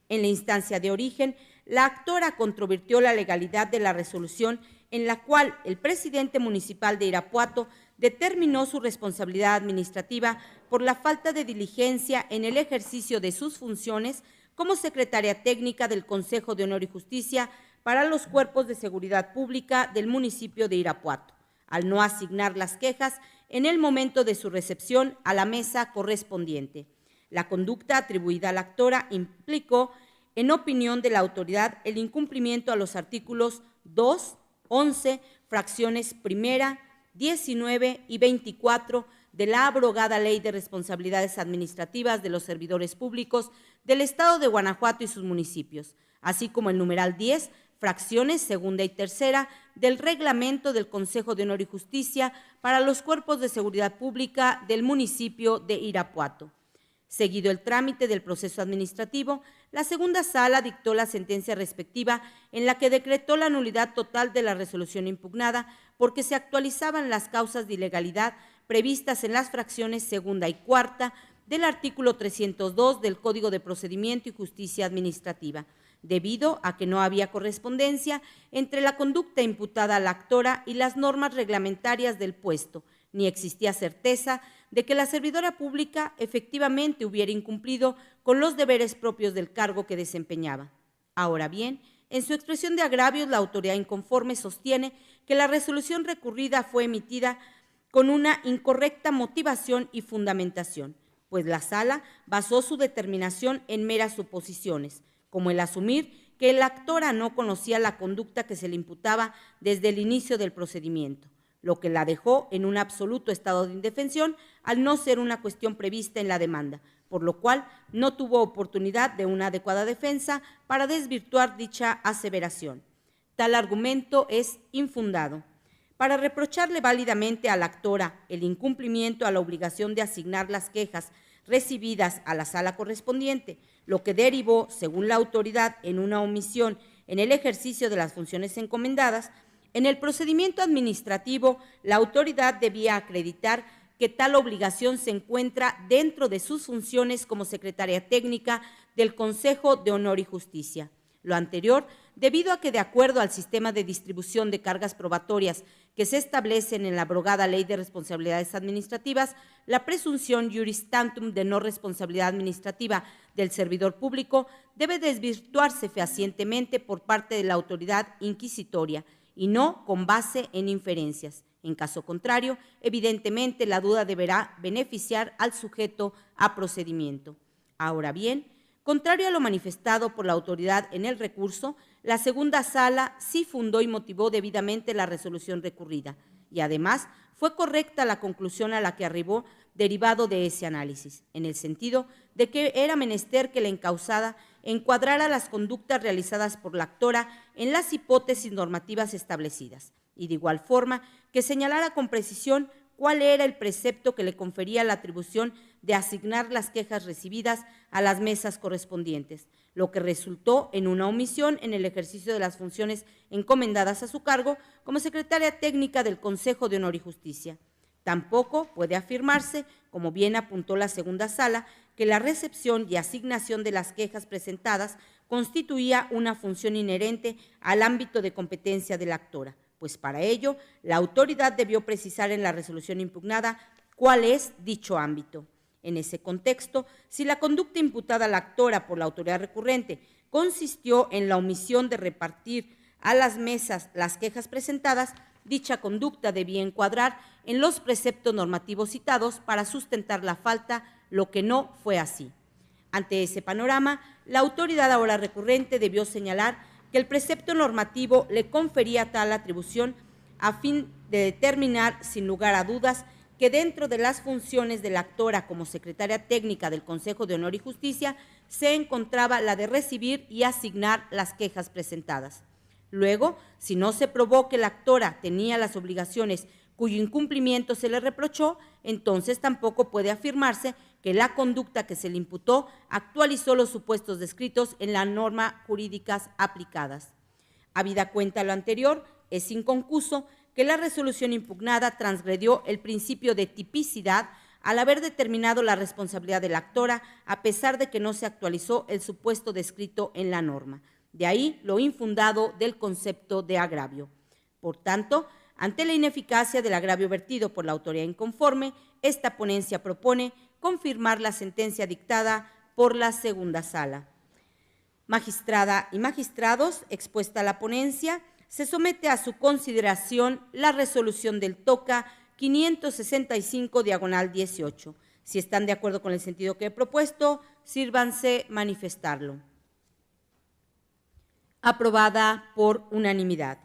S1: En la instancia de origen, la actora controvirtió la legalidad de la resolución en la cual el presidente municipal de Irapuato determinó su responsabilidad administrativa por la falta de diligencia en el ejercicio de sus funciones como secretaria técnica del Consejo de Honor y Justicia para los cuerpos de seguridad pública del municipio de Irapuato, al no asignar las quejas en el momento de su recepción a la mesa correspondiente. La conducta atribuida a la actora implicó, en opinión de la autoridad, el incumplimiento a los artículos 2, 11, fracciones primera, 19 y 24 de la abrogada Ley de Responsabilidades Administrativas de los Servidores Públicos del Estado de Guanajuato y sus municipios, así como el numeral 10, fracciones segunda y tercera del reglamento del Consejo de Honor y Justicia para los cuerpos de seguridad pública del municipio de Irapuato. Seguido el trámite del proceso administrativo, la segunda sala dictó la sentencia respectiva en la que decretó la nulidad total de la resolución impugnada porque se actualizaban las causas de ilegalidad previstas en las fracciones segunda y cuarta del artículo 302 del Código de Procedimiento y Justicia Administrativa, debido a que no había correspondencia entre la conducta imputada a la actora y las normas reglamentarias del puesto, ni existía certeza de que la servidora pública efectivamente hubiera incumplido con los deberes propios del cargo que desempeñaba. Ahora bien, en su expresión de agravios, la autoridad inconforme sostiene que la resolución recurrida fue emitida con una incorrecta motivación y fundamentación, pues la sala basó su determinación en meras suposiciones, como el asumir que la actora no conocía la conducta que se le imputaba desde el inicio del procedimiento, lo que la dejó en un absoluto estado de indefensión al no ser una cuestión prevista en la demanda, por lo cual no tuvo oportunidad de una adecuada defensa para desvirtuar dicha aseveración. Tal argumento es infundado. Para reprocharle válidamente a la actora el incumplimiento a la obligación de asignar las quejas recibidas a la sala correspondiente, lo que derivó, según la autoridad, en una omisión en el ejercicio de las funciones encomendadas, en el procedimiento administrativo, la autoridad debía acreditar que tal obligación se encuentra dentro de sus funciones como secretaria técnica del Consejo de Honor y Justicia. Lo anterior, debido a que, de acuerdo al sistema de distribución de cargas probatorias que se establecen en la abrogada Ley de Responsabilidades Administrativas, la presunción iuris tantum de no responsabilidad administrativa del servidor público debe desvirtuarse fehacientemente por parte de la autoridad inquisitoria y no con base en inferencias. En caso contrario, evidentemente la duda deberá beneficiar al sujeto a procedimiento. Ahora bien, contrario a lo manifestado por la autoridad en el recurso, la segunda sala sí fundó y motivó debidamente la resolución recurrida y además fue correcta la conclusión a la que arribó derivado de ese análisis, en el sentido de que era menester que la encausada encuadrara las conductas realizadas por la actora en las hipótesis normativas establecidas y de igual forma que señalara con precisión cuál era el precepto que le confería la atribución de asignar las quejas recibidas a las mesas correspondientes, lo que resultó en una omisión en el ejercicio de las funciones encomendadas a su cargo como secretaria técnica del Consejo de Honor y Justicia. Tampoco puede afirmarse, como bien apuntó la segunda sala, que la recepción y asignación de las quejas presentadas constituía una función inherente al ámbito de competencia de la actora, pues para ello la autoridad debió precisar en la resolución impugnada cuál es dicho ámbito. En ese contexto, si la conducta imputada a la actora por la autoridad recurrente consistió en la omisión de repartir a las mesas las quejas presentadas, dicha conducta debía encuadrar en los preceptos normativos citados para sustentar la falta, lo que no fue así. Ante ese panorama, la autoridad ahora recurrente debió señalar que el precepto normativo le confería tal atribución a fin de determinar, sin lugar a dudas, que dentro de las funciones de la actora como secretaria técnica del Consejo de Honor y Justicia se encontraba la de recibir y asignar las quejas presentadas. Luego, si no se probó que la actora tenía las obligaciones cuyo incumplimiento se le reprochó, entonces tampoco puede afirmarse que la conducta que se le imputó actualizó los supuestos descritos en las normas jurídicas aplicadas. Habida cuenta lo anterior, es inconcuso que la resolución impugnada transgredió el principio de tipicidad al haber determinado la responsabilidad de la actora, a pesar de que no se actualizó el supuesto descrito en la norma. De ahí lo infundado del concepto de agravio. Por tanto, ante la ineficacia del agravio vertido por la autoridad inconforme, esta ponencia propone confirmar la sentencia dictada por la segunda sala. Magistrada y magistrados, expuesta la ponencia, se somete a su consideración la resolución del TOCA 565/18. Si están de acuerdo con el sentido que he propuesto, sírvanse manifestarlo. Aprobada por unanimidad.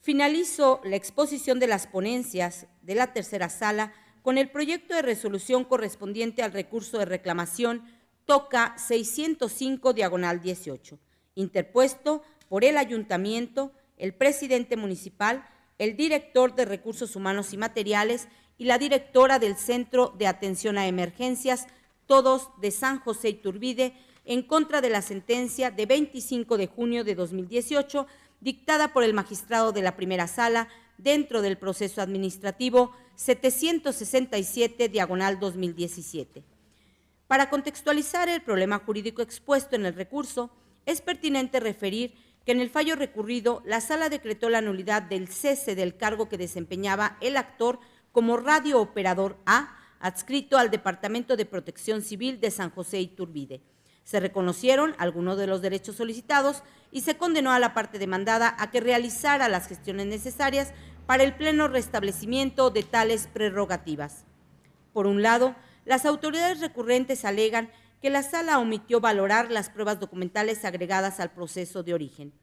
S1: Finalizo la exposición de las ponencias de la tercera sala con el proyecto de resolución correspondiente al recurso de reclamación TOCA 605/18, interpuesto por el Ayuntamiento, el presidente municipal, el director de Recursos Humanos y Materiales y la directora del Centro de Atención a Emergencias, todos de San José Iturbide, en contra de la sentencia de 25 de junio de 2018, dictada por el magistrado de la primera sala dentro del proceso administrativo 767/2017. Para contextualizar el problema jurídico expuesto en el recurso, es pertinente referir que en el fallo recurrido, la sala decretó la nulidad del cese del cargo que desempeñaba el actor como radiooperador A, adscrito al Departamento de Protección Civil de San José Iturbide. Se reconocieron algunos de los derechos solicitados y se condenó a la parte demandada a que realizara las gestiones necesarias para el pleno restablecimiento de tales prerrogativas. Por un lado, las autoridades recurrentes alegan que la sala omitió valorar las pruebas documentales agregadas al proceso de origen.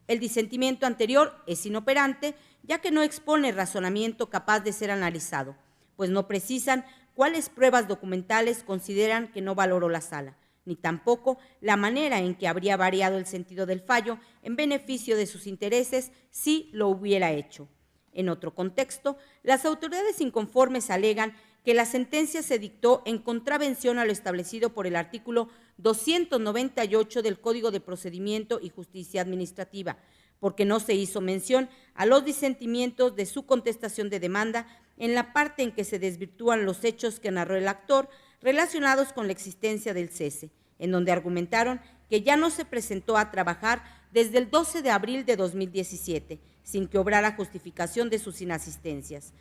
S1: El disentimiento anterior es inoperante, ya que no expone razonamiento capaz de ser analizado, pues no precisan cuáles pruebas documentales consideran que no valoró la sala, ni tampoco la manera en que habría variado el sentido del fallo en beneficio de sus intereses si lo hubiera hecho. En otro contexto, las autoridades inconformes alegan que la sentencia se dictó en contravención a lo establecido por el artículo 298 del Código de Procedimiento y Justicia Administrativa, porque no se hizo mención a los disentimientos de su contestación de demanda en la parte en que se desvirtúan los hechos que narró el actor relacionados con la existencia del cese, en donde argumentaron que ya no se presentó a trabajar desde el 12 de abril de 2017, sin que obrara justificación de sus inasistencias.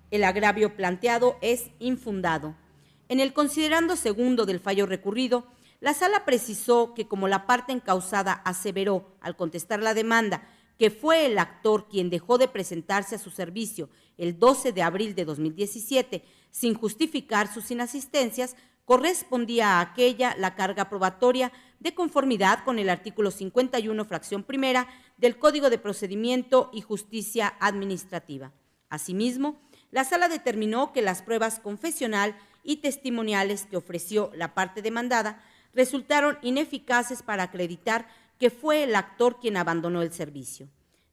S1: El agravio planteado es infundado. En el considerando segundo del fallo recurrido, la sala precisó que como la parte encausada aseveró, al contestar la demanda, que fue el actor quien dejó de presentarse a su servicio el 12 de abril de 2017 sin justificar sus inasistencias, correspondía a aquella la carga probatoria de conformidad con el artículo 51, fracción primera del Código de Procedimiento y Justicia Administrativa. Asimismo, la sala determinó que las pruebas confesional y testimoniales que ofreció la parte demandada resultaron ineficaces para acreditar que fue el actor quien abandonó el servicio.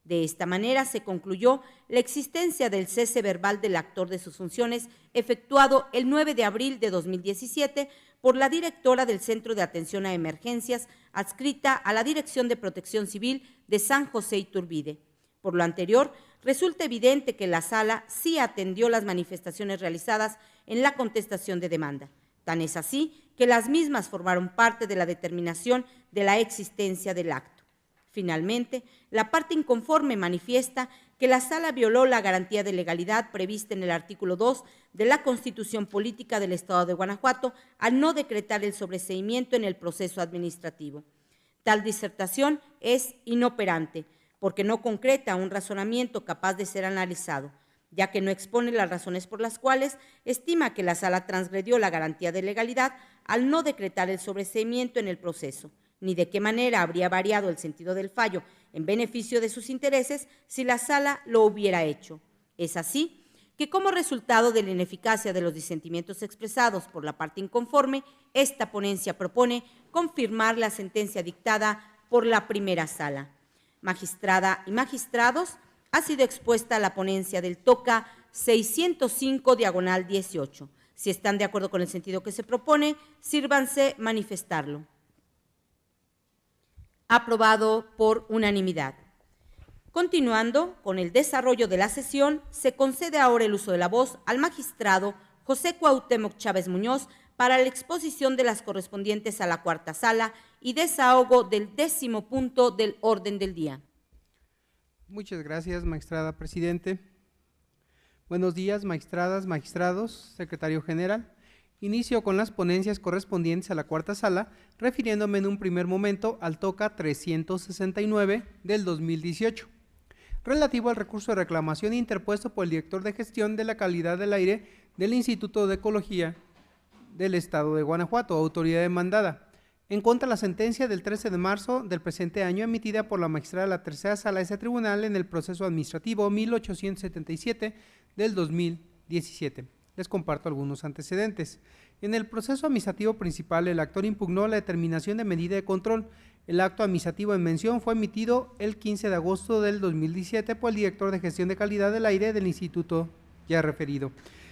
S1: De esta manera se concluyó la existencia del cese verbal del actor de sus funciones efectuado el 9 de abril de 2017 por la directora del Centro de Atención a Emergencias adscrita a la Dirección de Protección Civil de San José Iturbide. Por lo anterior, resulta evidente que la sala sí atendió las manifestaciones realizadas en la contestación de demanda. Tan es así que las mismas formaron parte de la determinación de la existencia del acto. Finalmente, la parte inconforme manifiesta que la sala violó la garantía de legalidad prevista en el artículo 2 de la Constitución Política del Estado de Guanajuato al no decretar el sobreseimiento en el proceso administrativo. Tal disertación es inoperante, porque no concreta un razonamiento capaz de ser analizado, ya que no expone las razones por las cuales estima que la sala transgredió la garantía de legalidad al no decretar el sobreseimiento en el proceso, ni de qué manera habría variado el sentido del fallo en beneficio de sus intereses si la sala lo hubiera hecho. Es así que, como resultado de la ineficacia de los disentimientos expresados por la parte inconforme, esta ponencia propone confirmar la sentencia dictada por la primera sala. Magistrada y magistrados, ha sido expuesta la ponencia del TOCA 605/18. Si están de acuerdo con el sentido que se propone, sírvanse manifestarlo. Aprobado por unanimidad. Continuando con el desarrollo de la sesión, se concede ahora el uso de la voz al magistrado José Cuauhtémoc Chávez Muñoz para la exposición de las correspondientes a la cuarta sala y desahogo del 10º punto del orden del día.
S5: Muchas gracias, magistrada presidente. Buenos días, magistradas, magistrados, secretario general. Inicio con las ponencias correspondientes a la cuarta sala, refiriéndome en un primer momento al TOCA 369 del 2018, relativo al recurso de reclamación interpuesto por el director de gestión de la calidad del aire del Instituto de Ecología del Estado de Guanajuato, autoridad demandada, en contra de la sentencia del 13 de marzo del presente año emitida por la magistrada de la tercera sala de ese tribunal en el proceso administrativo 1877 del 2017. Les comparto algunos antecedentes. En el proceso administrativo principal, el actor impugnó la determinación de medida de control. El acto administrativo en mención fue emitido el 15 de agosto del 2017 por el director de gestión de calidad del aire del instituto ya referido.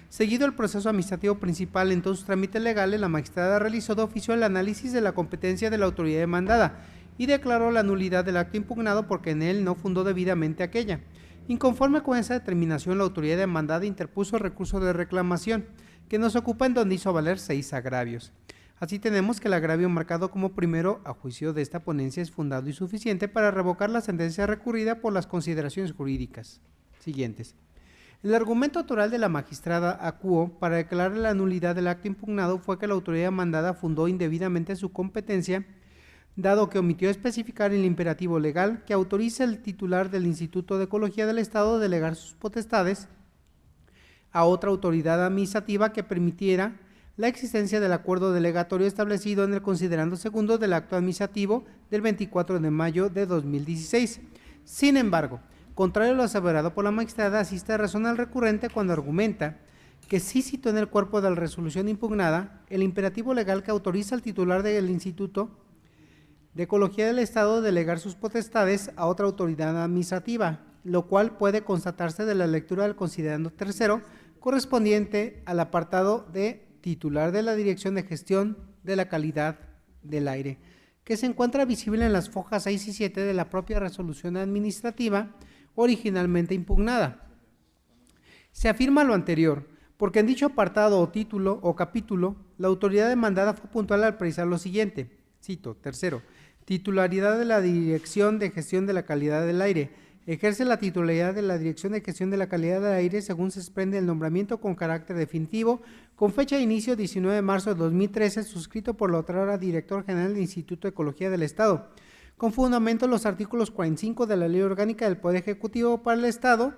S5: Seguido el proceso administrativo principal en todos sus trámites legales, la magistrada realizó de oficio el análisis de la competencia de la autoridad demandada y declaró la nulidad del acto impugnado porque en él no fundó debidamente aquella. Inconforme con esa determinación, la autoridad demandada interpuso el recurso de reclamación, que nos ocupa en donde hizo valer 6 agravios. Así tenemos que el agravio marcado como primero, a juicio de esta ponencia, es fundado y suficiente para revocar la sentencia recurrida por las consideraciones jurídicas siguientes. El argumento autoral de la magistrada acuó para declarar la nulidad del acto impugnado fue que la autoridad demandada fundó indebidamente su competencia, dado que omitió especificar el imperativo legal que autoriza al titular del Instituto de Ecología del Estado a delegar sus potestades a otra autoridad administrativa que permitiera la existencia del acuerdo delegatorio establecido en el considerando segundo del acto administrativo del 24 de mayo de 2016. Sin embargo, contrario a lo aseverado por la magistrada, asiste razón al recurrente cuando argumenta que sí citó en el cuerpo de la resolución impugnada el imperativo legal que autoriza al titular del Instituto de Ecología del Estado a delegar sus potestades a otra autoridad administrativa, lo cual puede constatarse de la lectura del considerando tercero correspondiente al apartado de titular de la Dirección de Gestión de la Calidad del Aire, que se encuentra visible en las fojas 6 y 7 de la propia resolución administrativa originalmente impugnada. Se afirma lo anterior, porque en dicho apartado o título o capítulo, la autoridad demandada fue puntual al precisar lo siguiente, cito, tercero, titularidad de la Dirección de Gestión de la Calidad del Aire. Ejerce la titularidad de la Dirección de Gestión de la Calidad del Aire según se desprende el nombramiento con carácter definitivo, con fecha de inicio 19 de marzo de 2013, suscrito por la otrora Director General del Instituto de Ecología del Estado, con fundamento en los artículos 45 de la Ley Orgánica del Poder Ejecutivo para el Estado,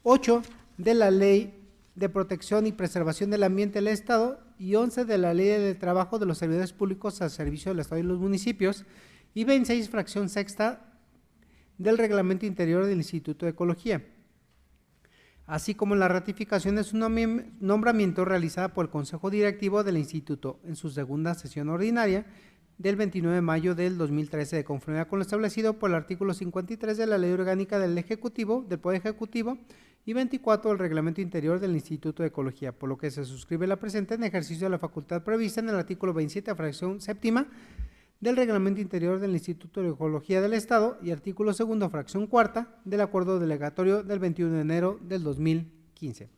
S5: 8 de la Ley de Protección y Preservación del Ambiente del Estado y 11 de la Ley del Trabajo de los Servidores Públicos al Servicio del Estado y los Municipios y 26 fracción sexta del Reglamento Interior del Instituto de Ecología, así como la ratificación de su nombramiento realizada por el Consejo Directivo del Instituto en su segunda sesión ordinaria del 29 de mayo del 2013, de conformidad con lo establecido por el artículo 53 de la Ley Orgánica del Poder Ejecutivo y 24 del Reglamento Interior del Instituto de Ecología, por lo que se suscribe la presente en ejercicio de la facultad prevista en el artículo 27, fracción séptima del Reglamento Interior del Instituto de Ecología del Estado y artículo segundo, fracción cuarta del Acuerdo Delegatorio del 21 de enero del 2015.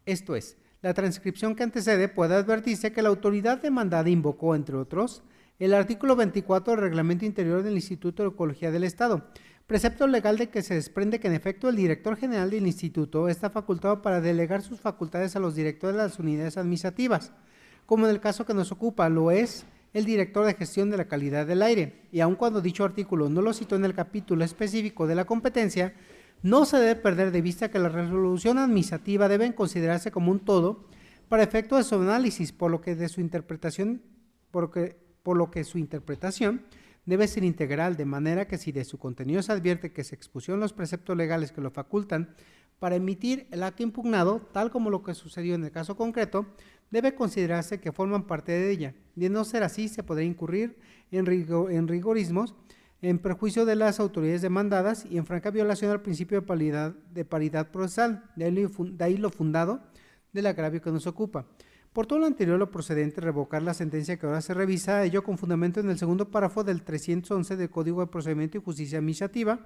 S5: Esto es, la transcripción que antecede puede advertirse que la autoridad demandada invocó, entre otros, el artículo 24 del Reglamento Interior del Instituto de Ecología del Estado, precepto legal de que se desprende que en efecto el director general del instituto está facultado para delegar sus facultades a los directores de las unidades administrativas, como en el caso que nos ocupa lo es el director de gestión de la calidad del aire, y aun cuando dicho artículo no lo citó en el capítulo específico de la competencia, no se debe perder de vista que la resolución administrativa debe considerarse como un todo para efecto de su análisis, por lo que su interpretación debe ser integral, de manera que si de su contenido se advierte que se expusieron los preceptos legales que lo facultan para emitir el acto impugnado, tal como lo que sucedió en el caso concreto, debe considerarse que forman parte de ella. De no ser así, se podría incurrir en rigorismos, en perjuicio de las autoridades demandadas y en franca violación al principio de paridad procesal, de ahí lo fundado del agravio que nos ocupa. Por todo lo anterior, lo procedente, revocar la sentencia que ahora se revisa, ello con fundamento en el segundo párrafo del 311 del Código de Procedimiento y Justicia Administrativa.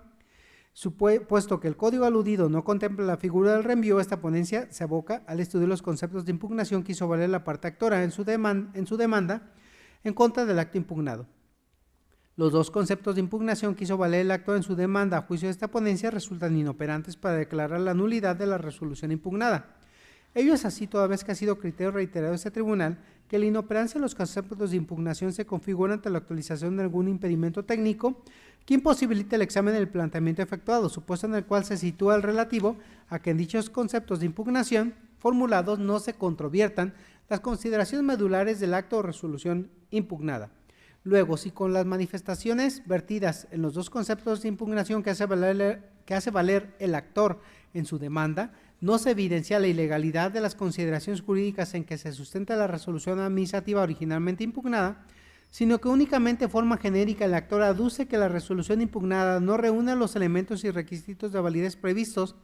S5: Puesto que el código aludido no contempla la figura del reenvío, esta ponencia se aboca al estudio de los conceptos de impugnación que hizo valer la parte actora en su demanda en contra del acto impugnado. Los dos conceptos de impugnación que hizo valer el acto en su demanda a juicio de esta ponencia resultan inoperantes para declarar la nulidad de la resolución impugnada. Ello es así toda vez que ha sido criterio reiterado de este tribunal que la inoperancia de los conceptos de impugnación se configura ante la actualización de algún impedimento técnico que imposibilite el examen del planteamiento efectuado, supuesto en el cual se sitúa el relativo a que en dichos conceptos de impugnación formulados no se controviertan las consideraciones medulares del acto o resolución impugnada. Luego, si con las manifestaciones vertidas en los dos conceptos de impugnación que hace valer el actor en su demanda, no se evidencia la ilegalidad de las consideraciones jurídicas en que se sustenta la resolución administrativa originalmente impugnada, sino que únicamente de forma genérica el actor aduce que la resolución impugnada no reúne los elementos y requisitos de validez previstos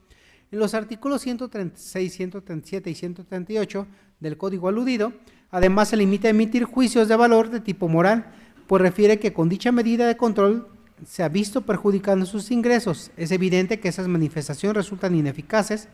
S5: en los artículos 136, 137 y 138 del Código aludido. Además, se limita a emitir juicios de valor de tipo moral, pues refiere que con dicha medida de control se ha visto perjudicando sus ingresos. Es evidente que esas manifestaciones resultan ineficaces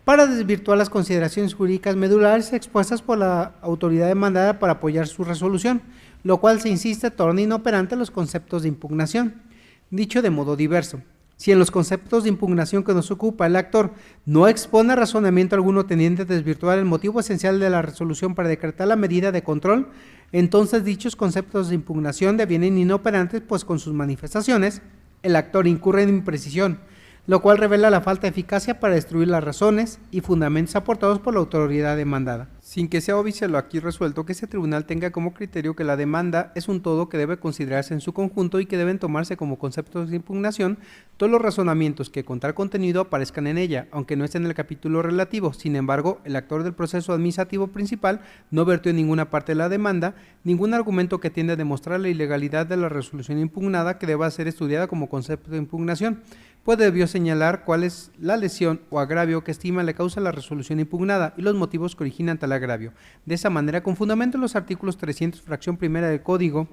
S5: para desvirtuar las consideraciones jurídicas medulares expuestas por la autoridad demandada para apoyar su resolución, lo cual se insiste torna inoperante los conceptos de impugnación. Dicho de modo diverso, si en los conceptos de impugnación que nos ocupa el actor no expone razonamiento alguno tendiente a desvirtuar el motivo esencial de la resolución para decretar la medida de control, entonces dichos conceptos de impugnación devienen inoperantes, pues con sus manifestaciones el actor incurre en imprecisión, lo cual revela la falta de eficacia para destruir las razones y fundamentos aportados por la autoridad demandada. Sin que sea obvio lo aquí resuelto, que ese tribunal tenga como criterio que la demanda es un todo que debe considerarse en su conjunto y que deben tomarse como conceptos de impugnación todos los razonamientos que con tal contenido aparezcan en ella, aunque no estén en el capítulo relativo. Sin embargo, el actor del proceso administrativo principal no vertió en ninguna parte de la demanda ningún argumento que tienda a demostrar la ilegalidad de la resolución impugnada que deba ser estudiada como concepto de impugnación, pues debió señalar cuál es la lesión o agravio que estima le causa la resolución impugnada y los motivos que originan tal agravio. De esa manera, con fundamento en los artículos 300, fracción primera del Código,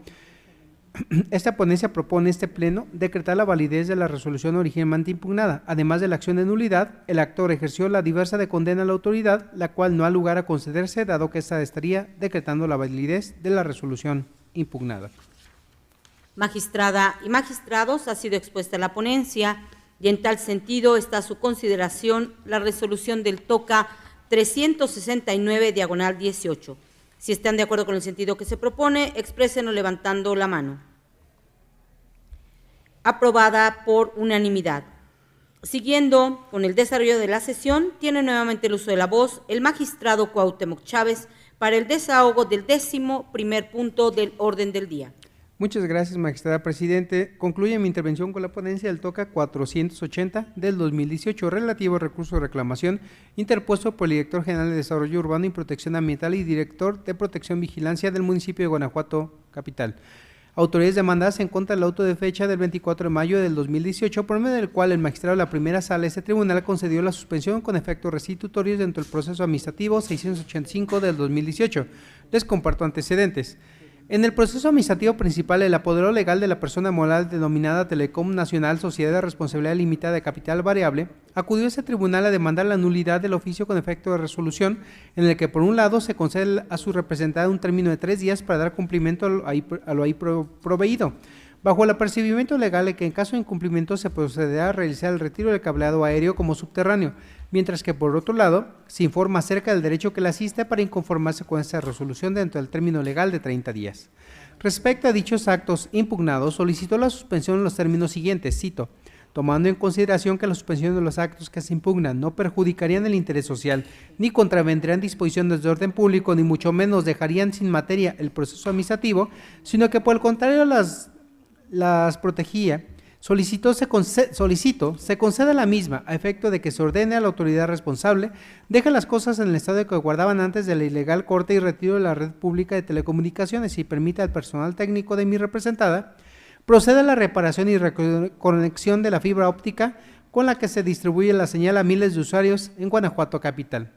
S5: esta ponencia propone este pleno decretar la validez de la resolución originalmente impugnada. Además de la acción de nulidad, el actor ejerció la diversa de condena a la autoridad, la cual no ha lugar a concederse, dado que ésta estaría decretando la validez de la resolución impugnada.
S1: Magistrada y magistrados, ha sido expuesta la ponencia y en tal sentido está a su consideración la resolución del TOCA 369/18. Si están de acuerdo con el sentido que se propone, exprésenlo levantando la mano. Aprobada por unanimidad. Siguiendo con el desarrollo de la sesión, tiene nuevamente el uso de la voz el magistrado Cuauhtémoc Chávez para el desahogo del 11º punto del orden del día.
S5: Muchas gracias, magistrada presidente. Concluye mi intervención con la ponencia del TOCA 480 del 2018 relativo al recurso de reclamación interpuesto por el Director General de Desarrollo Urbano y Protección Ambiental y Director de Protección y Vigilancia del municipio de Guanajuato Capital. Autoridades demandadas en contra del auto de fecha del 24 de mayo del 2018, por medio del cual el magistrado de la primera sala de este tribunal concedió la suspensión con efectos restitutorios dentro del proceso administrativo 685 del 2018. Les comparto antecedentes. En el proceso administrativo principal, el apoderado legal de la persona moral denominada Telecom Nacional Sociedad de Responsabilidad Limitada de Capital Variable acudió a ese tribunal a demandar la nulidad del oficio con efecto de resolución, en el que por un lado se concede a su representada un término de 3 días para dar cumplimiento a lo ahí proveído, bajo el apercibimiento legal de que en caso de incumplimiento se procederá a realizar el retiro del cableado aéreo como subterráneo, mientras que por otro lado se informa acerca del derecho que le asiste para inconformarse con esta resolución dentro del término legal de 30 días. Respecto a dichos actos impugnados, solicitó la suspensión en los términos siguientes, cito: tomando en consideración que la suspensión de los actos que se impugnan no perjudicarían el interés social, ni contravendrían disposiciones de orden público, ni mucho menos dejarían sin materia el proceso administrativo, sino que por el contrario las protegía, solicito se conceda la misma a efecto de que se ordene a la autoridad responsable deje las cosas en el estado que guardaban antes de la ilegal corte y retiro de la red pública de telecomunicaciones y permita al personal técnico de mi representada proceda a la reparación y reconexión de la fibra óptica con la que se distribuye la señal a miles de usuarios en Guanajuato Capital.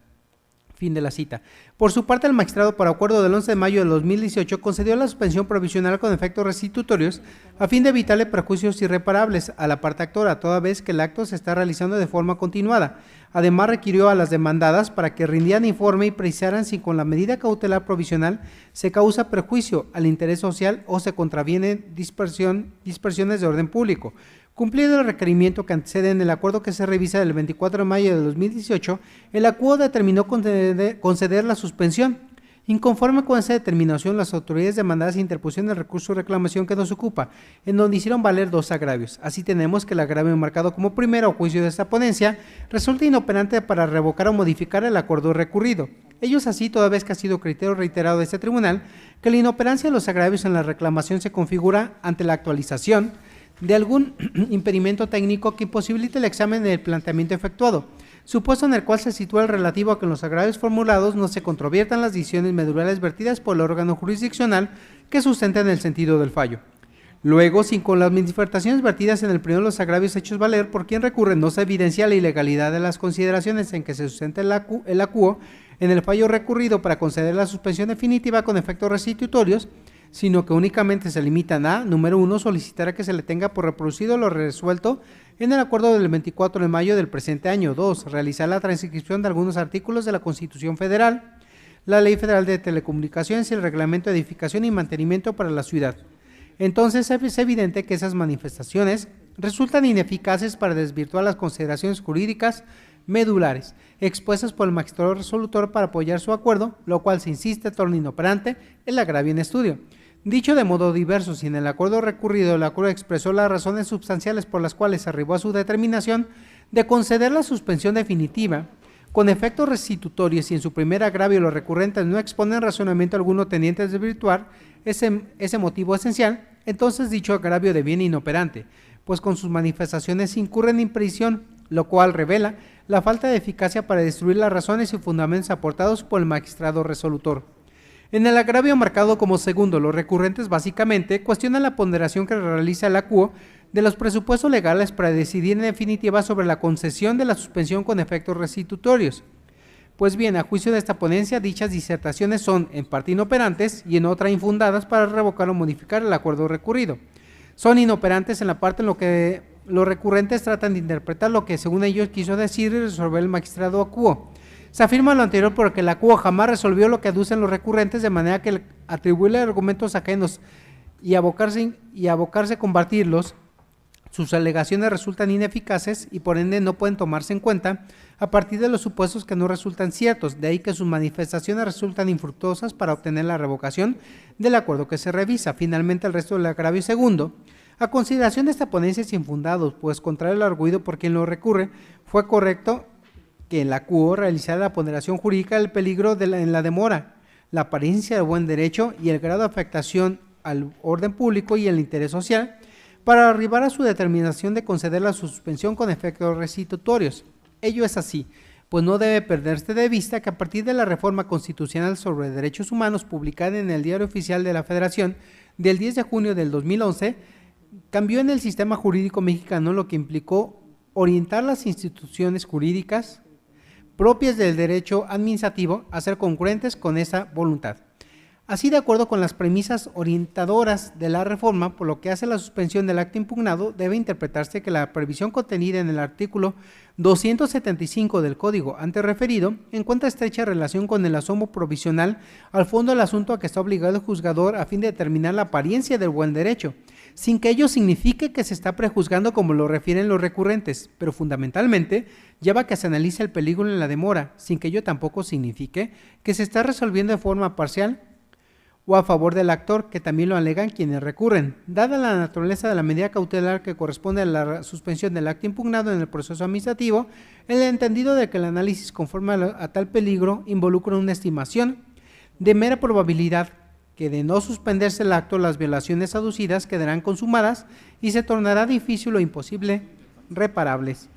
S5: Fin de la cita. Por su parte, el magistrado, por acuerdo del 11 de mayo de 2018, concedió la suspensión provisional con efectos restitutorios a fin de evitarle perjuicios irreparables a la parte actora, toda vez que el acto se está realizando de forma continuada. Además, requirió a las demandadas para que rindieran informe y precisaran si con la medida cautelar provisional se causa perjuicio al interés social o se contravienen dispersiones de orden público. Cumplido el requerimiento que antecede en el acuerdo que se revisa del 24 de mayo de 2018, el acuerdo determinó conceder la suspensión. Inconforme con esa determinación, las autoridades demandadas interpusieron el recurso de reclamación que nos ocupa, en donde hicieron valer 2 agravios. Así tenemos que el agravio marcado como primero a juicio de esta ponencia resulta inoperante para revocar o modificar el acuerdo recurrido. Ellos así, toda vez que ha sido criterio reiterado de este tribunal, que la inoperancia de los agravios en la reclamación se configura ante la actualización de algún impedimento técnico que imposibilite el examen del planteamiento efectuado, supuesto en el cual se sitúa el relativo a que en los agravios formulados no se controviertan las decisiones medulares vertidas por el órgano jurisdiccional que sustenten el sentido del fallo. Luego, sin con las manifestaciones vertidas en el primero de los agravios hechos valer por quien recurre no se evidencia la ilegalidad de las consideraciones en que se sustenta el acuo en el fallo recurrido para conceder la suspensión definitiva con efectos restitutorios, sino que únicamente se limitan a, número 1, solicitar a que se le tenga por reproducido lo resuelto en el acuerdo del 24 de mayo del presente año. 2, realizar la transcripción de algunos artículos de la Constitución Federal, la Ley Federal de Telecomunicaciones y el Reglamento de Edificación y Mantenimiento para la Ciudad. Entonces es evidente que esas manifestaciones resultan ineficaces para desvirtuar las consideraciones jurídicas medulares expuestas por el magistrado resolutor para apoyar su acuerdo, lo cual se insiste torna inoperante el agravio en estudio. Dicho de modo diverso, si en el acuerdo recurrido el acuerdo expresó las razones substanciales por las cuales arribó a su determinación de conceder la suspensión definitiva con efectos restitutorios y en su primer agravio los recurrentes no exponen razonamiento alguno tendiente a desvirtuar ese motivo esencial, entonces dicho agravio deviene inoperante, pues con sus manifestaciones incurren en imprevisión, lo cual revela la falta de eficacia para destruir las razones y fundamentos aportados por el magistrado resolutor. En el agravio marcado como segundo, los recurrentes básicamente cuestionan la ponderación que realiza el acuo de los presupuestos legales para decidir en definitiva sobre la concesión de la suspensión con efectos restitutorios. Pues bien, a juicio de esta ponencia, dichas disertaciones son en parte inoperantes y en otra infundadas para revocar o modificar el acuerdo recurrido. Son inoperantes en la parte en lo que los recurrentes tratan de interpretar lo que según ellos quiso decir y resolver el magistrado acuo. Se afirma lo anterior porque el acuo jamás resolvió lo que aducen los recurrentes, de manera que atribuirle argumentos ajenos y abocarse a combatirlos, sus alegaciones resultan ineficaces y por ende no pueden tomarse en cuenta a partir de los supuestos que no resultan ciertos, de ahí que sus manifestaciones resultan infructuosas para obtener la revocación del acuerdo que se revisa. Finalmente, el resto del agravio segundo, a consideración de esta ponencia es infundado, pues contrario al arguido por quien lo recurre, fue correcto que el acuo realizara la ponderación jurídica del peligro en la demora, la apariencia del buen derecho y el grado de afectación al orden público y el interés social, para arribar a su determinación de conceder la suspensión con efectos restitutorios. Ello es así, pues no debe perderse de vista que a partir de la reforma constitucional sobre derechos humanos publicada en el Diario Oficial de la Federación del 10 de junio del 2011, cambió en el sistema jurídico mexicano, lo que implicó orientar las instituciones jurídicas propias del derecho administrativo a ser congruentes con esa voluntad. Así, de acuerdo con las premisas orientadoras de la reforma, por lo que hace la suspensión del acto impugnado, debe interpretarse que la previsión contenida en el artículo 275 del Código antes referido encuentra estrecha relación con el asomo provisional al fondo del asunto a que está obligado el juzgador a fin de determinar la apariencia del buen derecho, sin que ello signifique que se está prejuzgando como lo refieren los recurrentes, pero fundamentalmente lleva a que se analice el peligro en la demora, sin que ello tampoco signifique que se está resolviendo de forma parcial o a favor del actor, que también lo alegan quienes recurren. Dada la naturaleza de la medida cautelar que corresponde a la suspensión del acto impugnado en el proceso administrativo, el entendido de que el análisis conforme a tal peligro involucra una estimación de mera probabilidad que de no suspenderse el acto, las violaciones aducidas quedarán consumadas y se tornará difícil o imposible reparables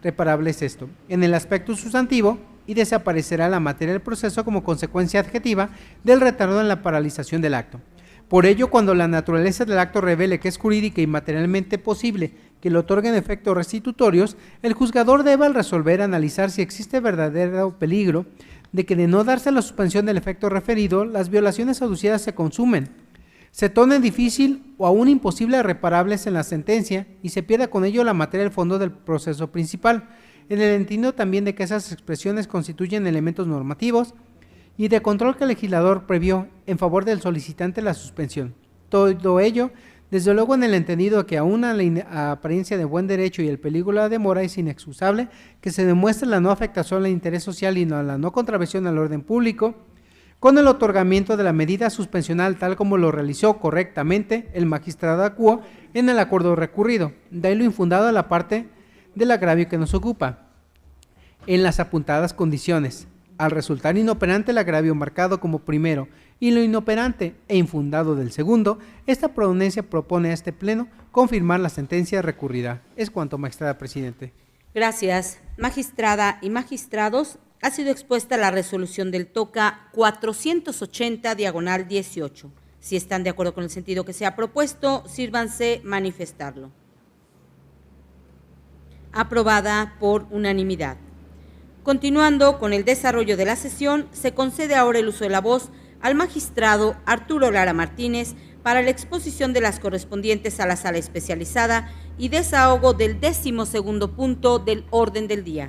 S5: esto, en el aspecto sustantivo, y desaparecerá la materia del proceso como consecuencia adjetiva del retardo en la paralización del acto. Por ello, cuando la naturaleza del acto revele que es jurídica y materialmente posible que le otorguen efectos restitutorios, el juzgador debe, al resolver, analizar si existe verdadero peligro de que, de no darse la suspensión del efecto referido, las violaciones aducidas se consumen, se tornen difícil o aún imposible reparables en la sentencia y se pierda con ello la materia del fondo del proceso principal, en el entendido también de que esas expresiones constituyen elementos normativos y de control que el legislador previó en favor del solicitante la suspensión. Todo ello, desde luego, en el entendido de que aún a la apariencia de buen derecho y el peligro de la demora es inexcusable que se demuestre la no afectación al interés social y la no contravención al orden público, con el otorgamiento de la medida suspensional tal como lo realizó correctamente el magistrado Acuo en el acuerdo recurrido, de ahí lo infundado a la parte del agravio que nos ocupa. En las apuntadas condiciones, al resultar inoperante el agravio marcado como primero y lo inoperante e infundado del segundo, esta pronuncia propone a este Pleno confirmar la sentencia recurrida. Es cuanto, magistrada presidente.
S1: Gracias, magistrada y magistrados. Ha sido expuesta la resolución del TOCA 480/18. Si están de acuerdo con el sentido que se ha propuesto, sírvanse manifestarlo. Aprobada por unanimidad. Continuando con el desarrollo de la sesión, se concede ahora el uso de la voz al magistrado Arturo Lara Martínez para la exposición de las correspondientes a la sala especializada y desahogo del 12º punto del orden del día.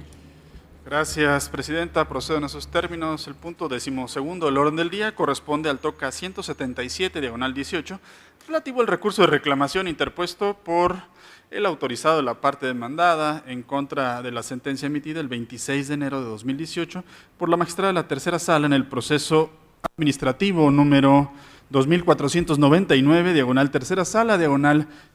S6: Gracias, presidenta. Procedo en esos términos. El punto 12º del orden del día corresponde al TOCA 177/18, relativo al recurso de reclamación interpuesto por el autorizado de la parte demandada en contra de la sentencia emitida el 26 de enero de 2018 por la magistrada de la tercera sala en el proceso administrativo número 2499, tercera sala,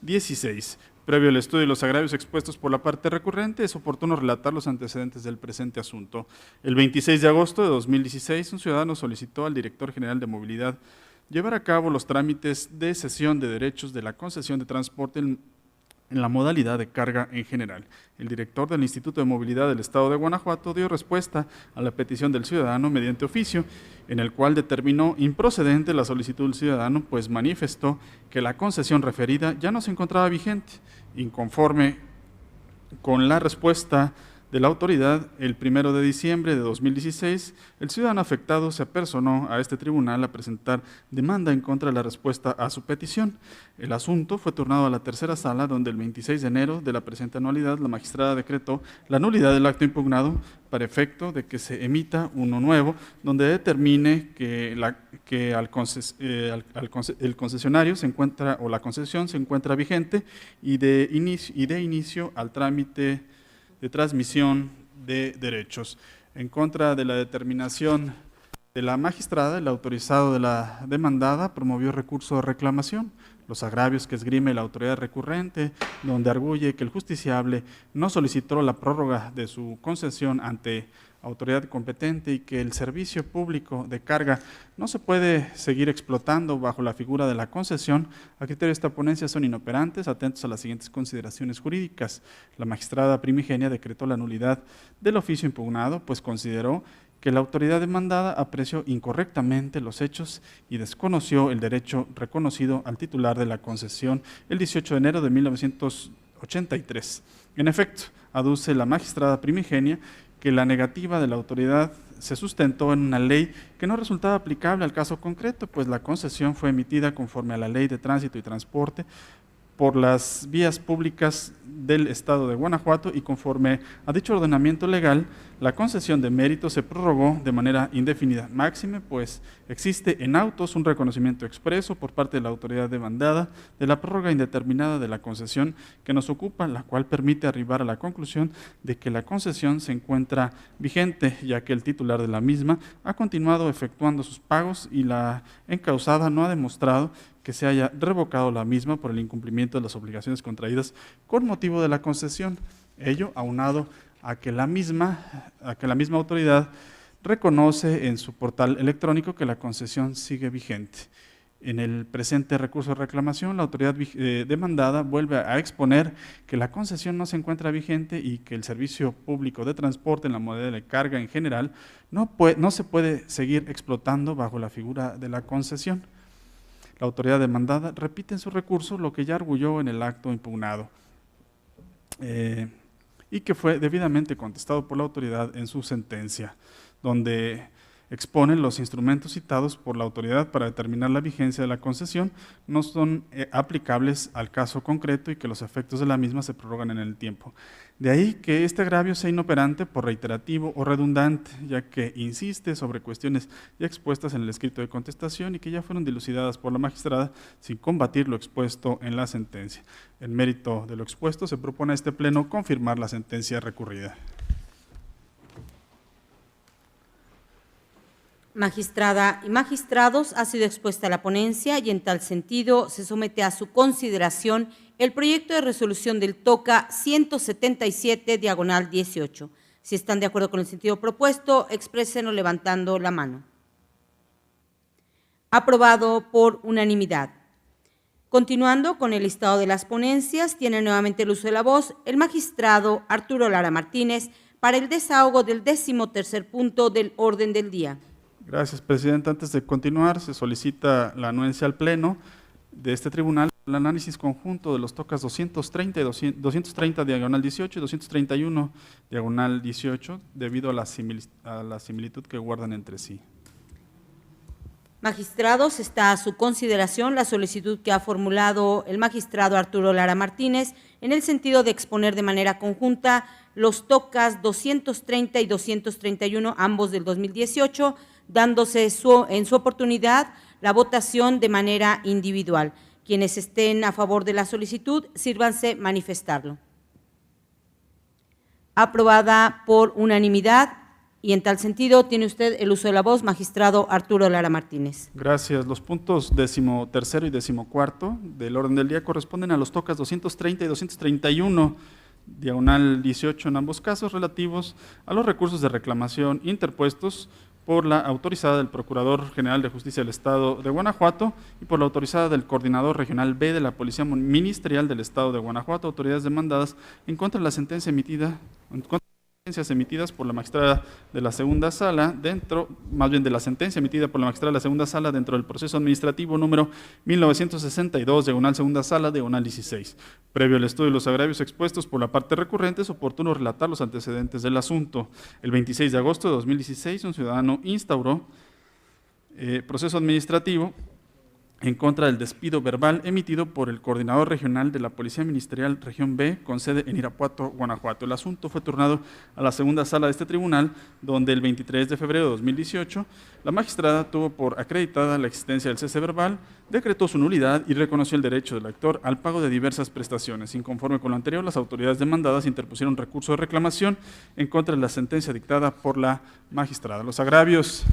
S6: 16. Previo al estudio de los agravios expuestos por la parte recurrente, es oportuno relatar los antecedentes del presente asunto. El 26 de agosto de 2016, un ciudadano solicitó al director general de movilidad llevar a cabo los trámites de cesión de derechos de la concesión de transporte en la modalidad de carga en general. El director del Instituto de Movilidad del Estado de Guanajuato dio respuesta a la petición del ciudadano mediante oficio, en el cual determinó improcedente la solicitud del ciudadano, pues manifestó que la concesión referida ya no se encontraba vigente. Inconforme con la respuesta de la autoridad, el 1 de diciembre de 2016, el ciudadano afectado se apersonó a este tribunal a presentar demanda en contra de la respuesta a su petición. El asunto fue turnado a la tercera sala, donde el 26 de enero de la presente anualidad, la magistrada decretó la nulidad del acto impugnado para efecto de que se emita uno nuevo, donde determine que el concesionario se encuentra, o la concesión se encuentra vigente y de inicio al trámite de transmisión de derechos. En contra de la determinación de la magistrada, el autorizado de la demandada promovió recurso de reclamación. Los agravios que esgrime la autoridad recurrente, donde arguye que el justiciable no solicitó la prórroga de su concesión ante autoridad competente y que el servicio público de carga no se puede seguir explotando bajo la figura de la concesión, a criterio de esta ponencia son inoperantes, atentos a las siguientes consideraciones jurídicas. La magistrada primigenia decretó la nulidad del oficio impugnado, pues consideró que la autoridad demandada apreció incorrectamente los hechos y desconoció el derecho reconocido al titular de la concesión el 18 de enero de 1983. En efecto, aduce la magistrada primigenia que la negativa de la autoridad se sustentó en una ley que no resultaba aplicable al caso concreto, pues la concesión fue emitida conforme a la Ley de Tránsito y Transporte por las vías públicas del Estado de Guanajuato y conforme a dicho ordenamiento legal, la concesión de mérito se prorrogó de manera indefinida. Máxime, pues existe en autos un reconocimiento expreso por parte de la autoridad demandada de la prórroga indeterminada de la concesión que nos ocupa, la cual permite arribar a la conclusión de que la concesión se encuentra vigente, ya que el titular de la misma ha continuado efectuando sus pagos y la encausada no ha demostrado que se haya revocado la misma por el incumplimiento de las obligaciones contraídas con motivo de la concesión. Ello aunado a que la misma autoridad reconoce en su portal electrónico que la concesión sigue vigente. En el presente recurso de reclamación, la autoridad demandada vuelve a exponer que la concesión no se encuentra vigente y que el servicio público de transporte en la modalidad de carga en general no se puede seguir explotando bajo la figura de la concesión. La autoridad demandada repite en su recurso lo que ya arguyó en el acto impugnado y que fue debidamente contestado por la autoridad en su sentencia, donde exponen los instrumentos citados por la autoridad para determinar la vigencia de la concesión no son aplicables al caso concreto y que los efectos de la misma se prorrogan en el tiempo. De ahí que este agravio sea inoperante por reiterativo o redundante, ya que insiste sobre cuestiones ya expuestas en el escrito de contestación y que ya fueron dilucidadas por la magistrada sin combatir lo expuesto en la sentencia. En mérito de lo expuesto, se propone a este Pleno confirmar la sentencia recurrida.
S1: Magistrada y magistrados, ha sido expuesta la ponencia y en tal sentido se somete a su consideración el proyecto de resolución del TOCA 177/18. Si están de acuerdo con el sentido propuesto, exprésenlo levantando la mano. Aprobado por unanimidad. Continuando con el listado de las ponencias, tiene nuevamente el uso de la voz el magistrado Arturo Lara Martínez para el desahogo del 13º punto del orden del día.
S6: Gracias, presidente. Antes de continuar, se solicita la anuencia al Pleno de este tribunal el análisis conjunto de los tocas 230 y 230/18 y 231/18 debido a la similitud que guardan entre sí.
S1: Magistrados, está a su consideración la solicitud que ha formulado el magistrado Arturo Lara Martínez en el sentido de exponer de manera conjunta los tocas 230 y 231, ambos del 2018, dándose en su oportunidad la votación de manera individual. Quienes estén a favor de la solicitud, sírvanse manifestarlo. Aprobada por unanimidad y en tal sentido tiene usted el uso de la voz, magistrado Arturo Lara Martínez.
S6: Gracias. Los puntos 13º y 14º del orden del día corresponden a los tocas 230 y 231/18 en ambos casos, relativos a los recursos de reclamación interpuestos por la autorizada del Procurador General de Justicia del Estado de Guanajuato y por la autorizada del Coordinador Regional B de la Policía Ministerial del Estado de Guanajuato, autoridades demandadas en contra de la sentencia emitida, emitidas por la magistrada de la segunda sala de la sentencia emitida por la magistrada de la segunda sala dentro del proceso administrativo número 1962, segunda sala, 16. Previo al estudio de los agravios expuestos por la parte recurrente, es oportuno relatar los antecedentes del asunto. El 26 de agosto de 2016, un ciudadano instauró proceso administrativo en contra del despido verbal emitido por el Coordinador Regional de la Policía Ministerial Región B, con sede en Irapuato, Guanajuato. El asunto fue turnado a la segunda sala de este tribunal, donde el 23 de febrero de 2018, la magistrada tuvo por acreditada la existencia del cese verbal, decretó su nulidad y reconoció el derecho del actor al pago de diversas prestaciones. Inconforme con lo anterior, las autoridades demandadas interpusieron recurso de reclamación en contra de la sentencia dictada por la magistrada. Los agravios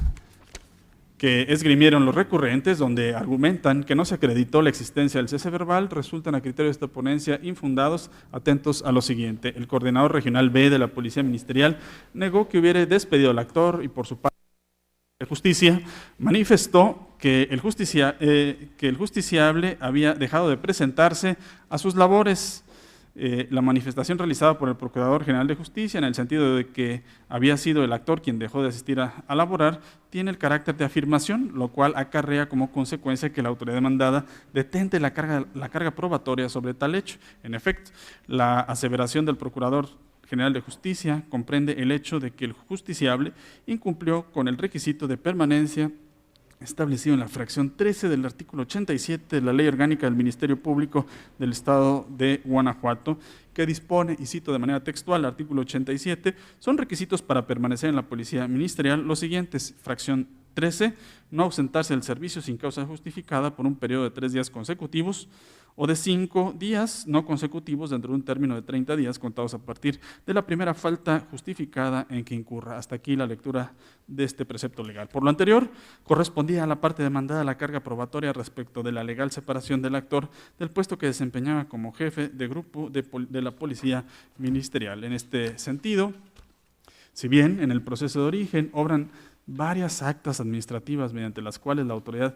S6: que esgrimieron los recurrentes, donde argumentan que no se acreditó la existencia del cese verbal, resultan a criterio de esta ponencia infundados, atentos a lo siguiente. El coordinador regional B de la Policía Ministerial negó que hubiera despedido al actor y por su parte la justicia manifestó que el justiciable había dejado de presentarse a sus labores. La manifestación realizada por el Procurador General de Justicia, en el sentido de que había sido el actor quien dejó de asistir a laborar, tiene el carácter de afirmación, lo cual acarrea como consecuencia que la autoridad demandada detente la carga probatoria sobre tal hecho. En efecto, la aseveración del Procurador General de Justicia comprende el hecho de que el justiciable incumplió con el requisito de permanencia establecido en la fracción 13 del artículo 87 de la Ley Orgánica del Ministerio Público del Estado de Guanajuato, que dispone, y cito de manera textual, el artículo 87, son requisitos para permanecer en la Policía Ministerial los siguientes: fracción 13, no ausentarse del servicio sin causa justificada por un periodo de 3 días consecutivos, o de 5 días no consecutivos dentro de un término de 30 días contados a partir de la primera falta justificada en que incurra. Hasta aquí la lectura de este precepto legal. Por lo anterior, correspondía a la parte demandada la carga probatoria respecto de la legal separación del actor del puesto que desempeñaba como jefe de grupo de la Policía Ministerial. En este sentido, si bien en el proceso de origen obran varias actas administrativas mediante las cuales la autoridad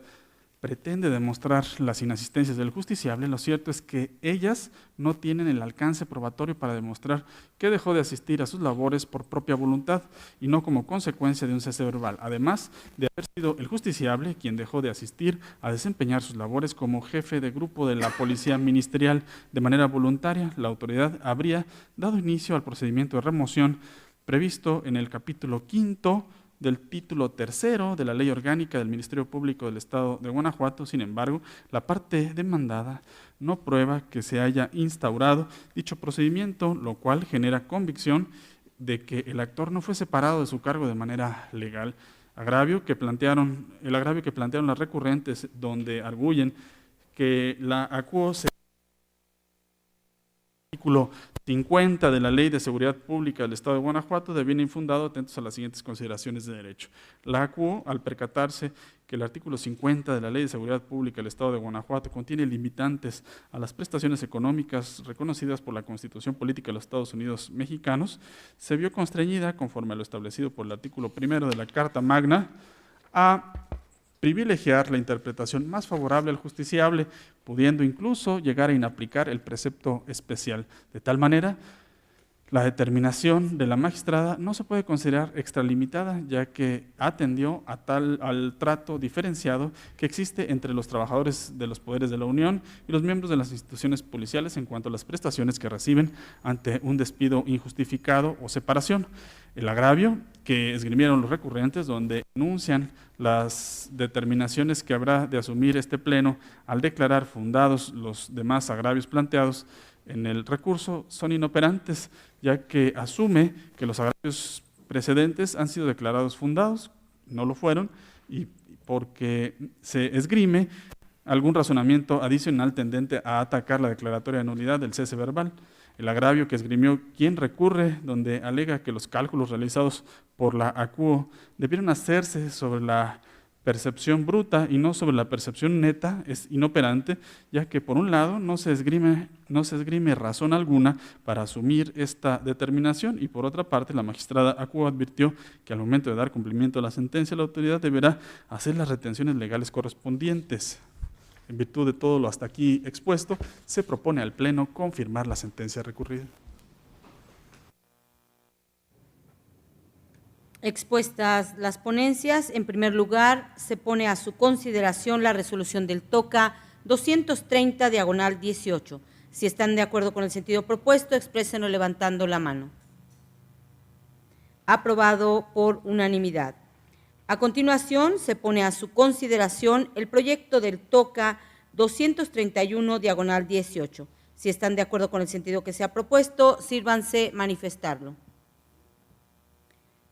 S6: pretende demostrar las inasistencias del justiciable, lo cierto es que ellas no tienen el alcance probatorio para demostrar que dejó de asistir a sus labores por propia voluntad y no como consecuencia de un cese verbal, además de haber sido el justiciable quien dejó de asistir a desempeñar sus labores como jefe de grupo de la Policía Ministerial de manera voluntaria. La autoridad habría dado inicio al procedimiento de remoción previsto en el capítulo 5 del título 3 de la Ley Orgánica del Ministerio Público del Estado de Guanajuato. Sin embargo, la parte demandada no prueba que se haya instaurado dicho procedimiento, lo cual genera convicción de que el actor no fue separado de su cargo de manera legal. El agravio que plantearon las recurrentes, donde arguyen que la acuo se artículo 50 de la Ley de Seguridad Pública del Estado de Guanajuato, deviene infundado, atentos a las siguientes consideraciones de derecho. La ACUO, al percatarse que el artículo 50 de la Ley de Seguridad Pública del Estado de Guanajuato contiene limitantes a las prestaciones económicas reconocidas por la Constitución Política de los Estados Unidos Mexicanos, se vio constreñida, conforme a lo establecido por el artículo 1 de la Carta Magna, a privilegiar la interpretación más favorable al justiciable, pudiendo incluso llegar a inaplicar el precepto especial. De tal manera, la determinación de la magistrada no se puede considerar extralimitada, ya que atendió al trato diferenciado que existe entre los trabajadores de los poderes de la Unión y los miembros de las instituciones policiales en cuanto a las prestaciones que reciben ante un despido injustificado o separación. El agravio que esgrimieron los recurrentes, donde enuncian las determinaciones que habrá de asumir este Pleno al declarar fundados los demás agravios planteados en el recurso, son inoperantes, ya que asume que los agravios precedentes han sido declarados fundados, no lo fueron, y porque se esgrime algún razonamiento adicional tendente a atacar la declaratoria de nulidad del cese verbal. El agravio que esgrimió quien recurre, donde alega que los cálculos realizados por la ACUO debieron hacerse sobre la percepción bruta y no sobre la percepción neta, es inoperante, ya que por un lado no se esgrime razón alguna para asumir esta determinación, y por otra parte la magistrada ACUO advirtió que al momento de dar cumplimiento a la sentencia, la autoridad deberá hacer las retenciones legales correspondientes. En virtud de todo lo hasta aquí expuesto, se propone al Pleno confirmar la sentencia recurrida.
S1: Expuestas las ponencias, en primer lugar, se pone a su consideración la resolución del TOCA 230/18. Si están de acuerdo con el sentido propuesto, exprésenlo levantando la mano. Aprobado por unanimidad. A continuación, se pone a su consideración el proyecto del TOCA 231/18. Si están de acuerdo con el sentido que se ha propuesto, sírvanse manifestarlo.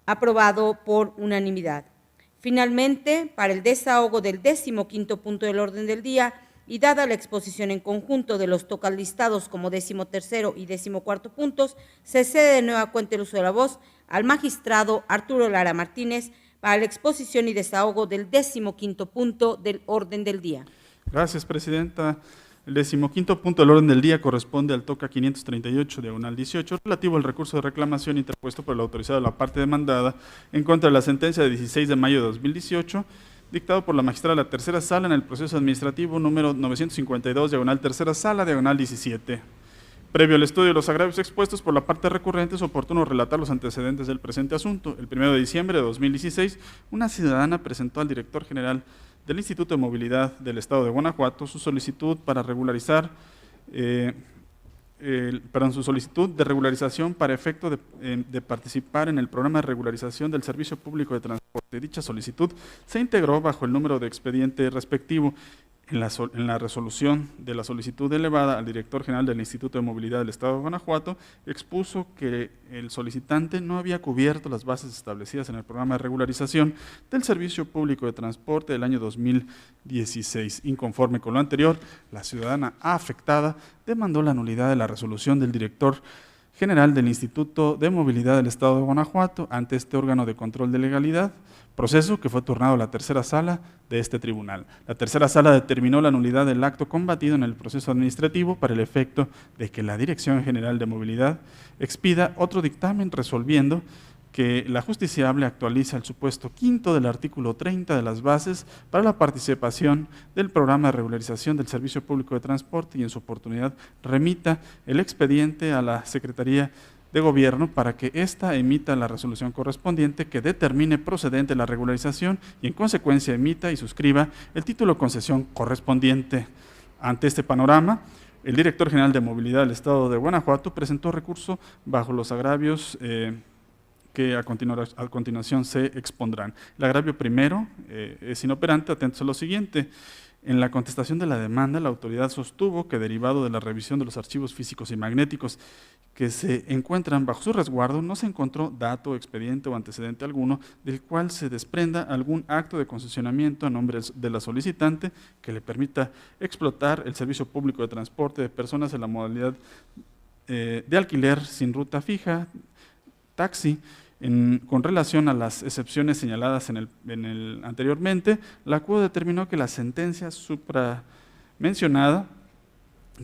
S1: Aprobado por unanimidad. Finalmente, para el desahogo del 15º punto del orden del día y dada la exposición en conjunto de los tocas listados como 13º y 14º puntos, se cede de nueva cuenta el uso de la voz al magistrado Arturo Lara Martínez para la exposición y desahogo del 15º punto del orden del día.
S6: Gracias, Presidenta. El 15º punto del orden del día corresponde al TOCA 538, diagonal 18, relativo al recurso de reclamación interpuesto por el autorizado de la parte demandada en contra de la sentencia de 16 de mayo de 2018, dictado por la magistrada de la tercera sala en el proceso administrativo número 952, diagonal tercera sala, diagonal 17. Previo al estudio de los agravios expuestos por la parte recurrente, es oportuno relatar los antecedentes del presente asunto. El 1 de diciembre de 2016, una ciudadana presentó al director general del Instituto de Movilidad del Estado de Guanajuato su solicitud para regularizar, su solicitud de regularización para efecto de participar en el programa de regularización del Servicio Público de Transporte. Dicha solicitud se integró bajo el número de expediente respectivo. En la resolución de la solicitud elevada al director general del Instituto de Movilidad del Estado de Guanajuato, expuso que el solicitante no había cubierto las bases establecidas en el programa de regularización del Servicio Público de Transporte del año 2016. Inconforme con lo anterior, la ciudadana afectada demandó la nulidad de la resolución del director general del Instituto de Movilidad del Estado de Guanajuato ante este órgano de control de legalidad, proceso que fue turnado a la tercera sala de este tribunal. La tercera sala determinó la nulidad del acto combatido en el proceso administrativo para el efecto de que la Dirección General de Movilidad expida otro dictamen resolviendo que la justiciable actualiza el supuesto quinto del artículo 30 de las bases para la participación del programa de regularización del Servicio Público de Transporte y en su oportunidad remita el expediente a la Secretaría de Gobierno para que ésta emita la resolución correspondiente que determine procedente la regularización y en consecuencia emita y suscriba el título de concesión correspondiente. Ante este panorama, el director general de Movilidad del Estado de Guanajuato presentó recurso bajo los agravios que a continuación se expondrán. El agravio primero es inoperante, atentos a lo siguiente. En la contestación de la demanda, la autoridad sostuvo que derivado de la revisión de los archivos físicos y magnéticos que se encuentran bajo su resguardo, no se encontró dato, expediente o antecedente alguno del cual se desprenda algún acto de concesionamiento a nombre de la solicitante que le permita explotar el servicio público de transporte de personas en la modalidad de alquiler sin ruta fija, taxi. Con relación a las excepciones señaladas anteriormente, la CUO determinó que la sentencia supramencionada,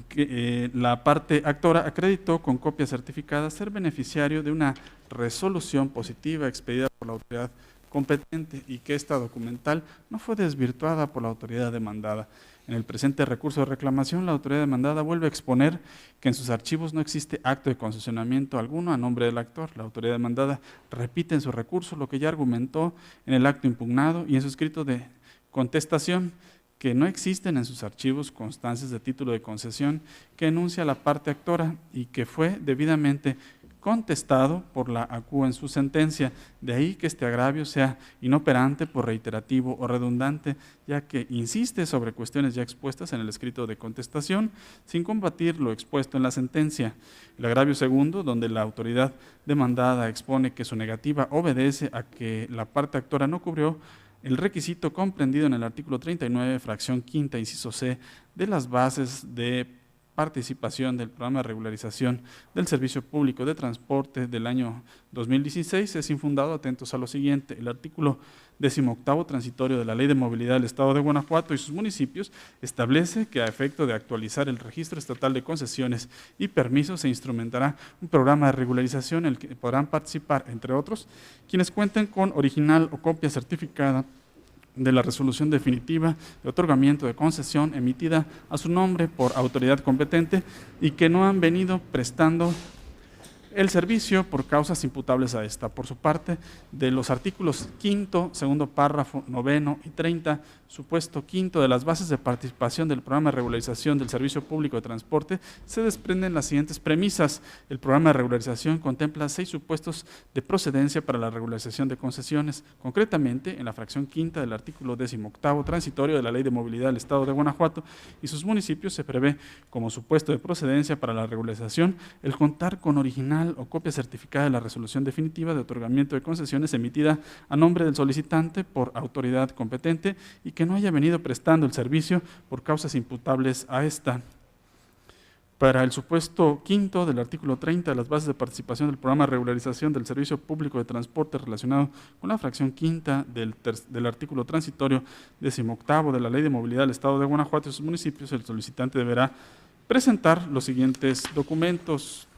S6: que la parte actora acreditó con copia certificada ser beneficiario de una resolución positiva expedida por la autoridad competente y que esta documental no fue desvirtuada por la autoridad demandada. En el presente recurso de reclamación, la autoridad demandada vuelve a exponer que en sus archivos no existe acto de concesionamiento alguno a nombre del actor. La autoridad demandada repite en su recurso lo que ya argumentó en el acto impugnado y en su escrito de contestación, que no existen en sus archivos constancias de título de concesión que enuncia la parte actora y que fue debidamente contestado por la ACU en su sentencia. De ahí que este agravio sea inoperante por reiterativo o redundante, ya que insiste sobre cuestiones ya expuestas en el escrito de contestación, sin combatir lo expuesto en la sentencia. El agravio segundo, donde la autoridad demandada expone que su negativa obedece a que la parte actora no cubrió el requisito comprendido en el artículo 39, fracción quinta, inciso C, de las bases de participación del programa de regularización del Servicio Público de Transporte del año 2016, es infundado. Atentos a lo siguiente. El artículo 18º transitorio de la Ley de Movilidad del Estado de Guanajuato y sus municipios establece que a efecto de actualizar el registro estatal de concesiones y permisos se instrumentará un programa de regularización en el que podrán participar, entre otros, quienes cuenten con original o copia certificada de la resolución definitiva de otorgamiento de concesión emitida a su nombre por autoridad competente y que no han venido prestando el servicio por causas imputables a esta. Por su parte, de los artículos 5º, segundo párrafo, 9º y 30, supuesto 5º de las bases de participación del programa de regularización del Servicio Público de Transporte, se desprenden las siguientes premisas. El programa de regularización contempla 6 supuestos de procedencia para la regularización de concesiones. Concretamente, en la fracción quinta del artículo 18º transitorio de la Ley de Movilidad del Estado de Guanajuato y sus municipios se prevé como supuesto de procedencia para la regularización el contar con original o copia certificada de la resolución definitiva de otorgamiento de concesiones emitida a nombre del solicitante por autoridad competente y que no haya venido prestando el servicio por causas imputables a esta. para el supuesto quinto del artículo 30 de las bases de participación del programa de regularización del servicio público de transporte relacionado con la fracción quinta del artículo transitorio 18º de la Ley de Movilidad del Estado de Guanajuato y sus municipios, el solicitante deberá presentar los siguientes documentos: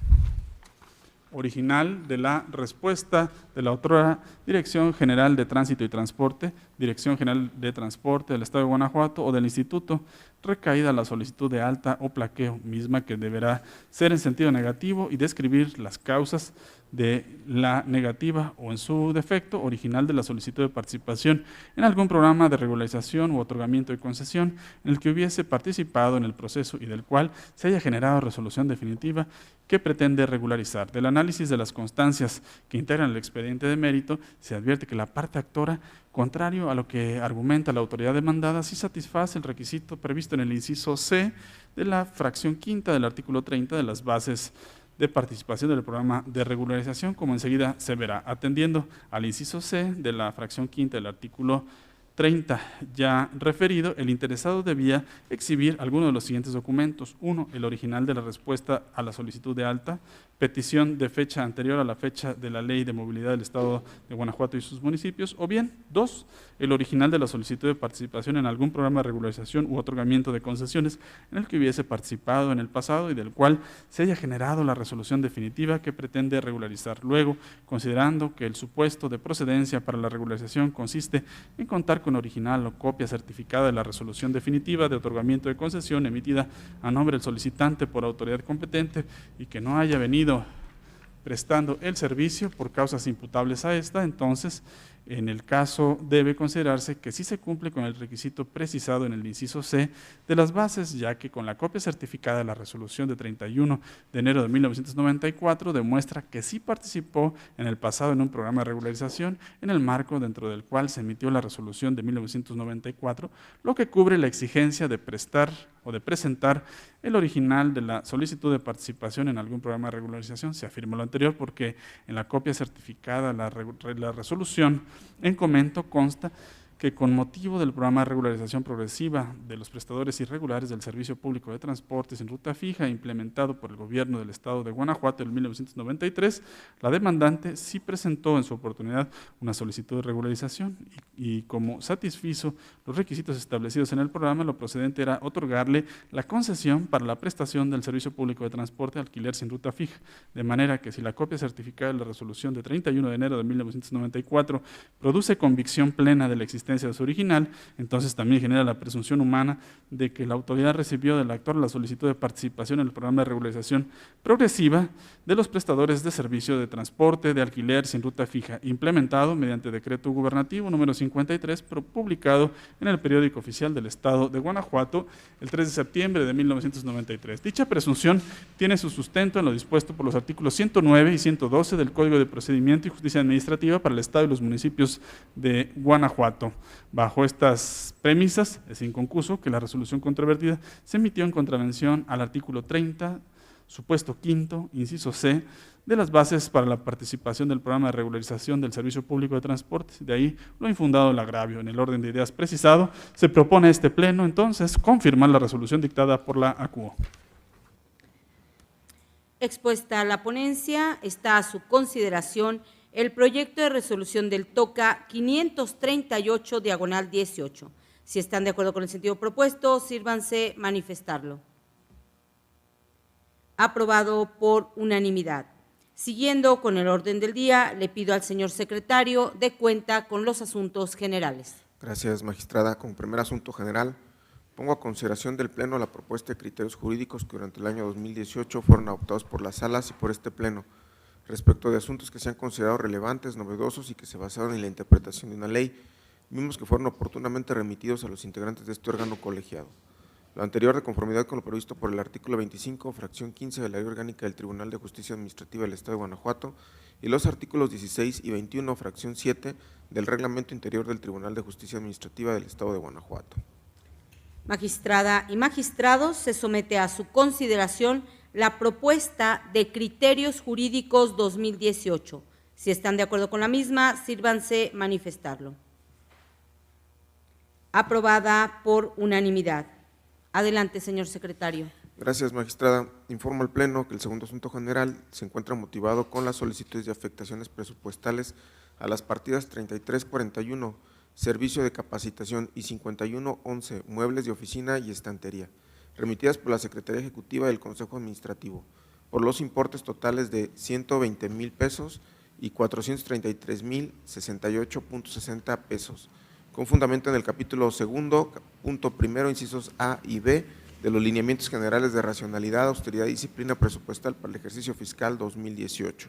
S6: original de la respuesta de la autora Dirección General de Tránsito y Transporte, Dirección General de Transporte del Estado de Guanajuato o del Instituto, recaída la solicitud de alta o plaqueo, misma que deberá ser en sentido negativo y describir las causas de la negativa o, en su defecto, original de la solicitud de participación en algún programa de regularización u otorgamiento de concesión en el que hubiese participado en el proceso y del cual se haya generado resolución definitiva que pretende regularizar. Del análisis de las constancias que integran el expediente de mérito, se advierte que la parte actora, contrario a lo que argumenta la autoridad demandada, sí satisface el requisito previsto en el inciso C de la fracción quinta del artículo 30 de las bases de participación del programa de regularización, como enseguida se verá. Atendiendo al inciso C de la fracción quinta del artículo 30 ya referido, el interesado debía exhibir alguno de los siguientes documentos: 1. El original de la respuesta a la solicitud de alta, petición de fecha anterior a la fecha de la Ley de Movilidad del Estado de Guanajuato y sus municipios, o bien 2. El original de la solicitud de participación en algún programa de regularización u otorgamiento de concesiones en el que hubiese participado en el pasado y del cual se haya generado la resolución definitiva que pretende regularizar. Luego, considerando que el supuesto de procedencia para la regularización consiste en contar con original o copia certificada de la resolución definitiva de otorgamiento de concesión emitida a nombre del solicitante por autoridad competente y que no haya venido prestando el servicio por causas imputables a esta, entonces, en el caso debe considerarse que sí se cumple con el requisito precisado en el inciso C de las bases, ya que con la copia certificada de la resolución de 31 de enero de 1994 demuestra que sí participó en el pasado en un programa de regularización en el marco dentro del cual se emitió la resolución de 1994, lo que cubre la exigencia de prestar o de presentar el original de la solicitud de participación en algún programa de regularización. Se afirma lo anterior porque en la copia certificada la resolución en comento consta que con motivo del programa de regularización progresiva de los prestadores irregulares del Servicio Público de Transportes en ruta fija implementado por el Gobierno del Estado de Guanajuato en 1993, la demandante sí presentó en su oportunidad una solicitud de regularización y como satisfizo los requisitos establecidos en el programa, lo procedente era otorgarle la concesión para la prestación del Servicio Público de Transporte alquiler sin ruta fija, de manera que si la copia certificada de la resolución de 31 de enero de 1994 produce convicción plena de la existencia de su original, entonces también genera la presunción humana de que la autoridad recibió del actor la solicitud de participación en el programa de regularización progresiva de los prestadores de servicio de transporte de alquiler sin ruta fija, implementado mediante decreto gubernativo número 53, publicado en el periódico oficial del Estado de Guanajuato el 3 de septiembre de 1993. Dicha presunción tiene su sustento en lo dispuesto por los artículos 109 y 112 del Código de Procedimiento y Justicia Administrativa para el Estado y los municipios de Guanajuato. Bajo estas premisas, es inconcluso que la resolución controvertida se emitió en contravención al artículo 30, supuesto quinto, inciso C, de las bases para la participación del programa de regularización del Servicio Público de Transporte. De ahí lo infundado del agravio. En el orden de ideas precisado, se propone a este Pleno, entonces, confirmar la resolución dictada por la ACUO.
S1: Expuesta la ponencia, está a su consideración el proyecto de resolución del TOCA 538/18. Si están de acuerdo con el sentido propuesto, sírvanse manifestarlo. Aprobado por unanimidad. Siguiendo con el orden del día, le pido al señor secretario dé cuenta con los asuntos generales.
S2: Gracias, magistrada. Como primer asunto general, pongo a consideración del Pleno la propuesta de criterios jurídicos que durante el año 2018 fueron adoptados por las salas y por este Pleno, respecto de asuntos que se han considerado relevantes, novedosos y que se basaron en la interpretación de una ley, mismos que fueron oportunamente remitidos a los integrantes de este órgano colegiado. Lo anterior de conformidad con lo previsto por el artículo 25, fracción 15 de la Ley Orgánica del Tribunal de Justicia Administrativa del Estado de Guanajuato y los artículos 16 y 21, fracción 7 del Reglamento Interior del Tribunal de Justicia Administrativa del Estado de Guanajuato.
S1: Magistrada y magistrados, se somete a su consideración la propuesta de criterios jurídicos 2018. Si están de acuerdo con la misma, sírvanse manifestarlo. Aprobada por unanimidad. Adelante, señor secretario.
S2: Gracias, magistrada. Informo al Pleno que el segundo asunto general se encuentra motivado con las solicitudes de afectaciones presupuestales a las partidas 3341, Servicio de Capacitación, y 5111, Muebles de Oficina y Estantería, remitidas por la Secretaría Ejecutiva del Consejo Administrativo, por los importes totales de 120,000 pesos y 433,068.60 pesos, con fundamento en el capítulo segundo, punto primero, incisos A y B, de los lineamientos generales de racionalidad, austeridad y disciplina presupuestal para el ejercicio fiscal 2018.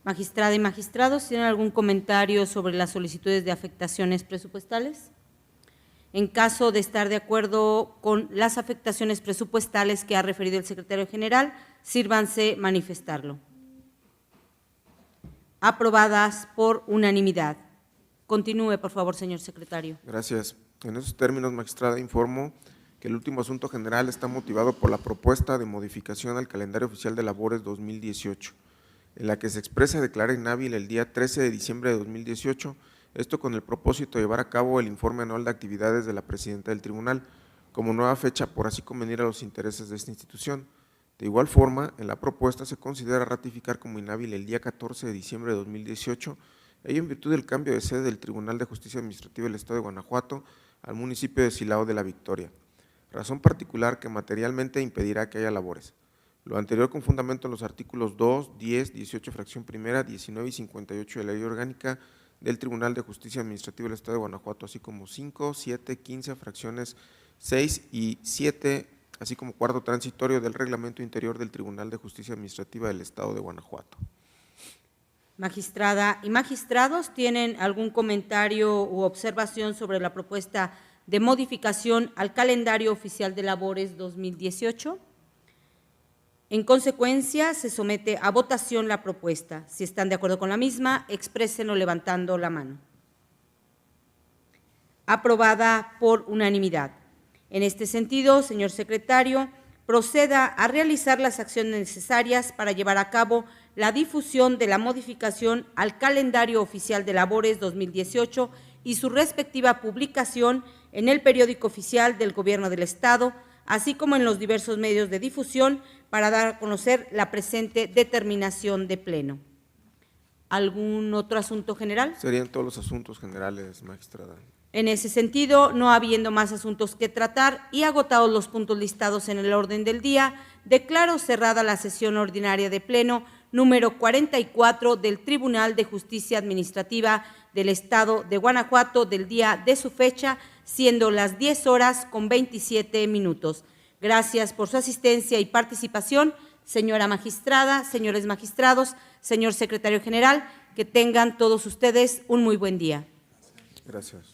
S1: Magistrada y magistrados, ¿tienen algún comentario sobre las solicitudes de afectaciones presupuestales? En caso de estar de acuerdo con las afectaciones presupuestales que ha referido el secretario general, sírvanse manifestarlo. Aprobadas por unanimidad. Continúe, por favor, señor secretario.
S2: Gracias. En esos términos, magistrada, informo que el último asunto general está motivado por la propuesta de modificación al calendario oficial de labores 2018, en la que se expresa declarar inhábil el día 13 de diciembre de 2018, esto con el propósito de llevar a cabo el informe anual de actividades de la presidenta del tribunal, como nueva fecha por así convenir a los intereses de esta institución. De igual forma, en la propuesta se considera ratificar como inhábil el día 14 de diciembre de 2018, ello en virtud del cambio de sede del Tribunal de Justicia Administrativa del Estado de Guanajuato al municipio de Silao de la Victoria, razón particular que materialmente impedirá que haya labores. Lo anterior con fundamento en los artículos 2, 10, 18, fracción primera, 19 y 58 de la Ley Orgánica del Tribunal de Justicia Administrativa del Estado de Guanajuato, así como 5, 7, 15, fracciones 6 y 7, así como cuarto transitorio del Reglamento Interior del Tribunal de Justicia Administrativa del Estado de Guanajuato.
S1: Magistrada y magistrados, ¿tienen algún comentario u observación sobre la propuesta de modificación al calendario oficial de labores 2018? En consecuencia, se somete a votación la propuesta. Si están de acuerdo con la misma, exprésenlo levantando la mano. Aprobada por unanimidad. En este sentido, señor secretario, proceda a realizar las acciones necesarias para llevar a cabo la difusión de la modificación al calendario oficial de labores 2018 y su respectiva publicación en el periódico oficial del Gobierno del Estado, así como en los diversos medios de difusión para dar a conocer la presente determinación de Pleno. ¿Algún otro asunto general?
S2: Serían todos los asuntos generales, magistrada.
S1: En ese sentido, no habiendo más asuntos que tratar y agotados los puntos listados en el orden del día, declaro cerrada la sesión ordinaria de Pleno número 44 del Tribunal de Justicia Administrativa del Estado de Guanajuato del día de su fecha, siendo las 10:27. Gracias por su asistencia y participación, señora magistrada, señores magistrados, señor secretario general, que tengan todos ustedes un muy buen día.
S2: Gracias.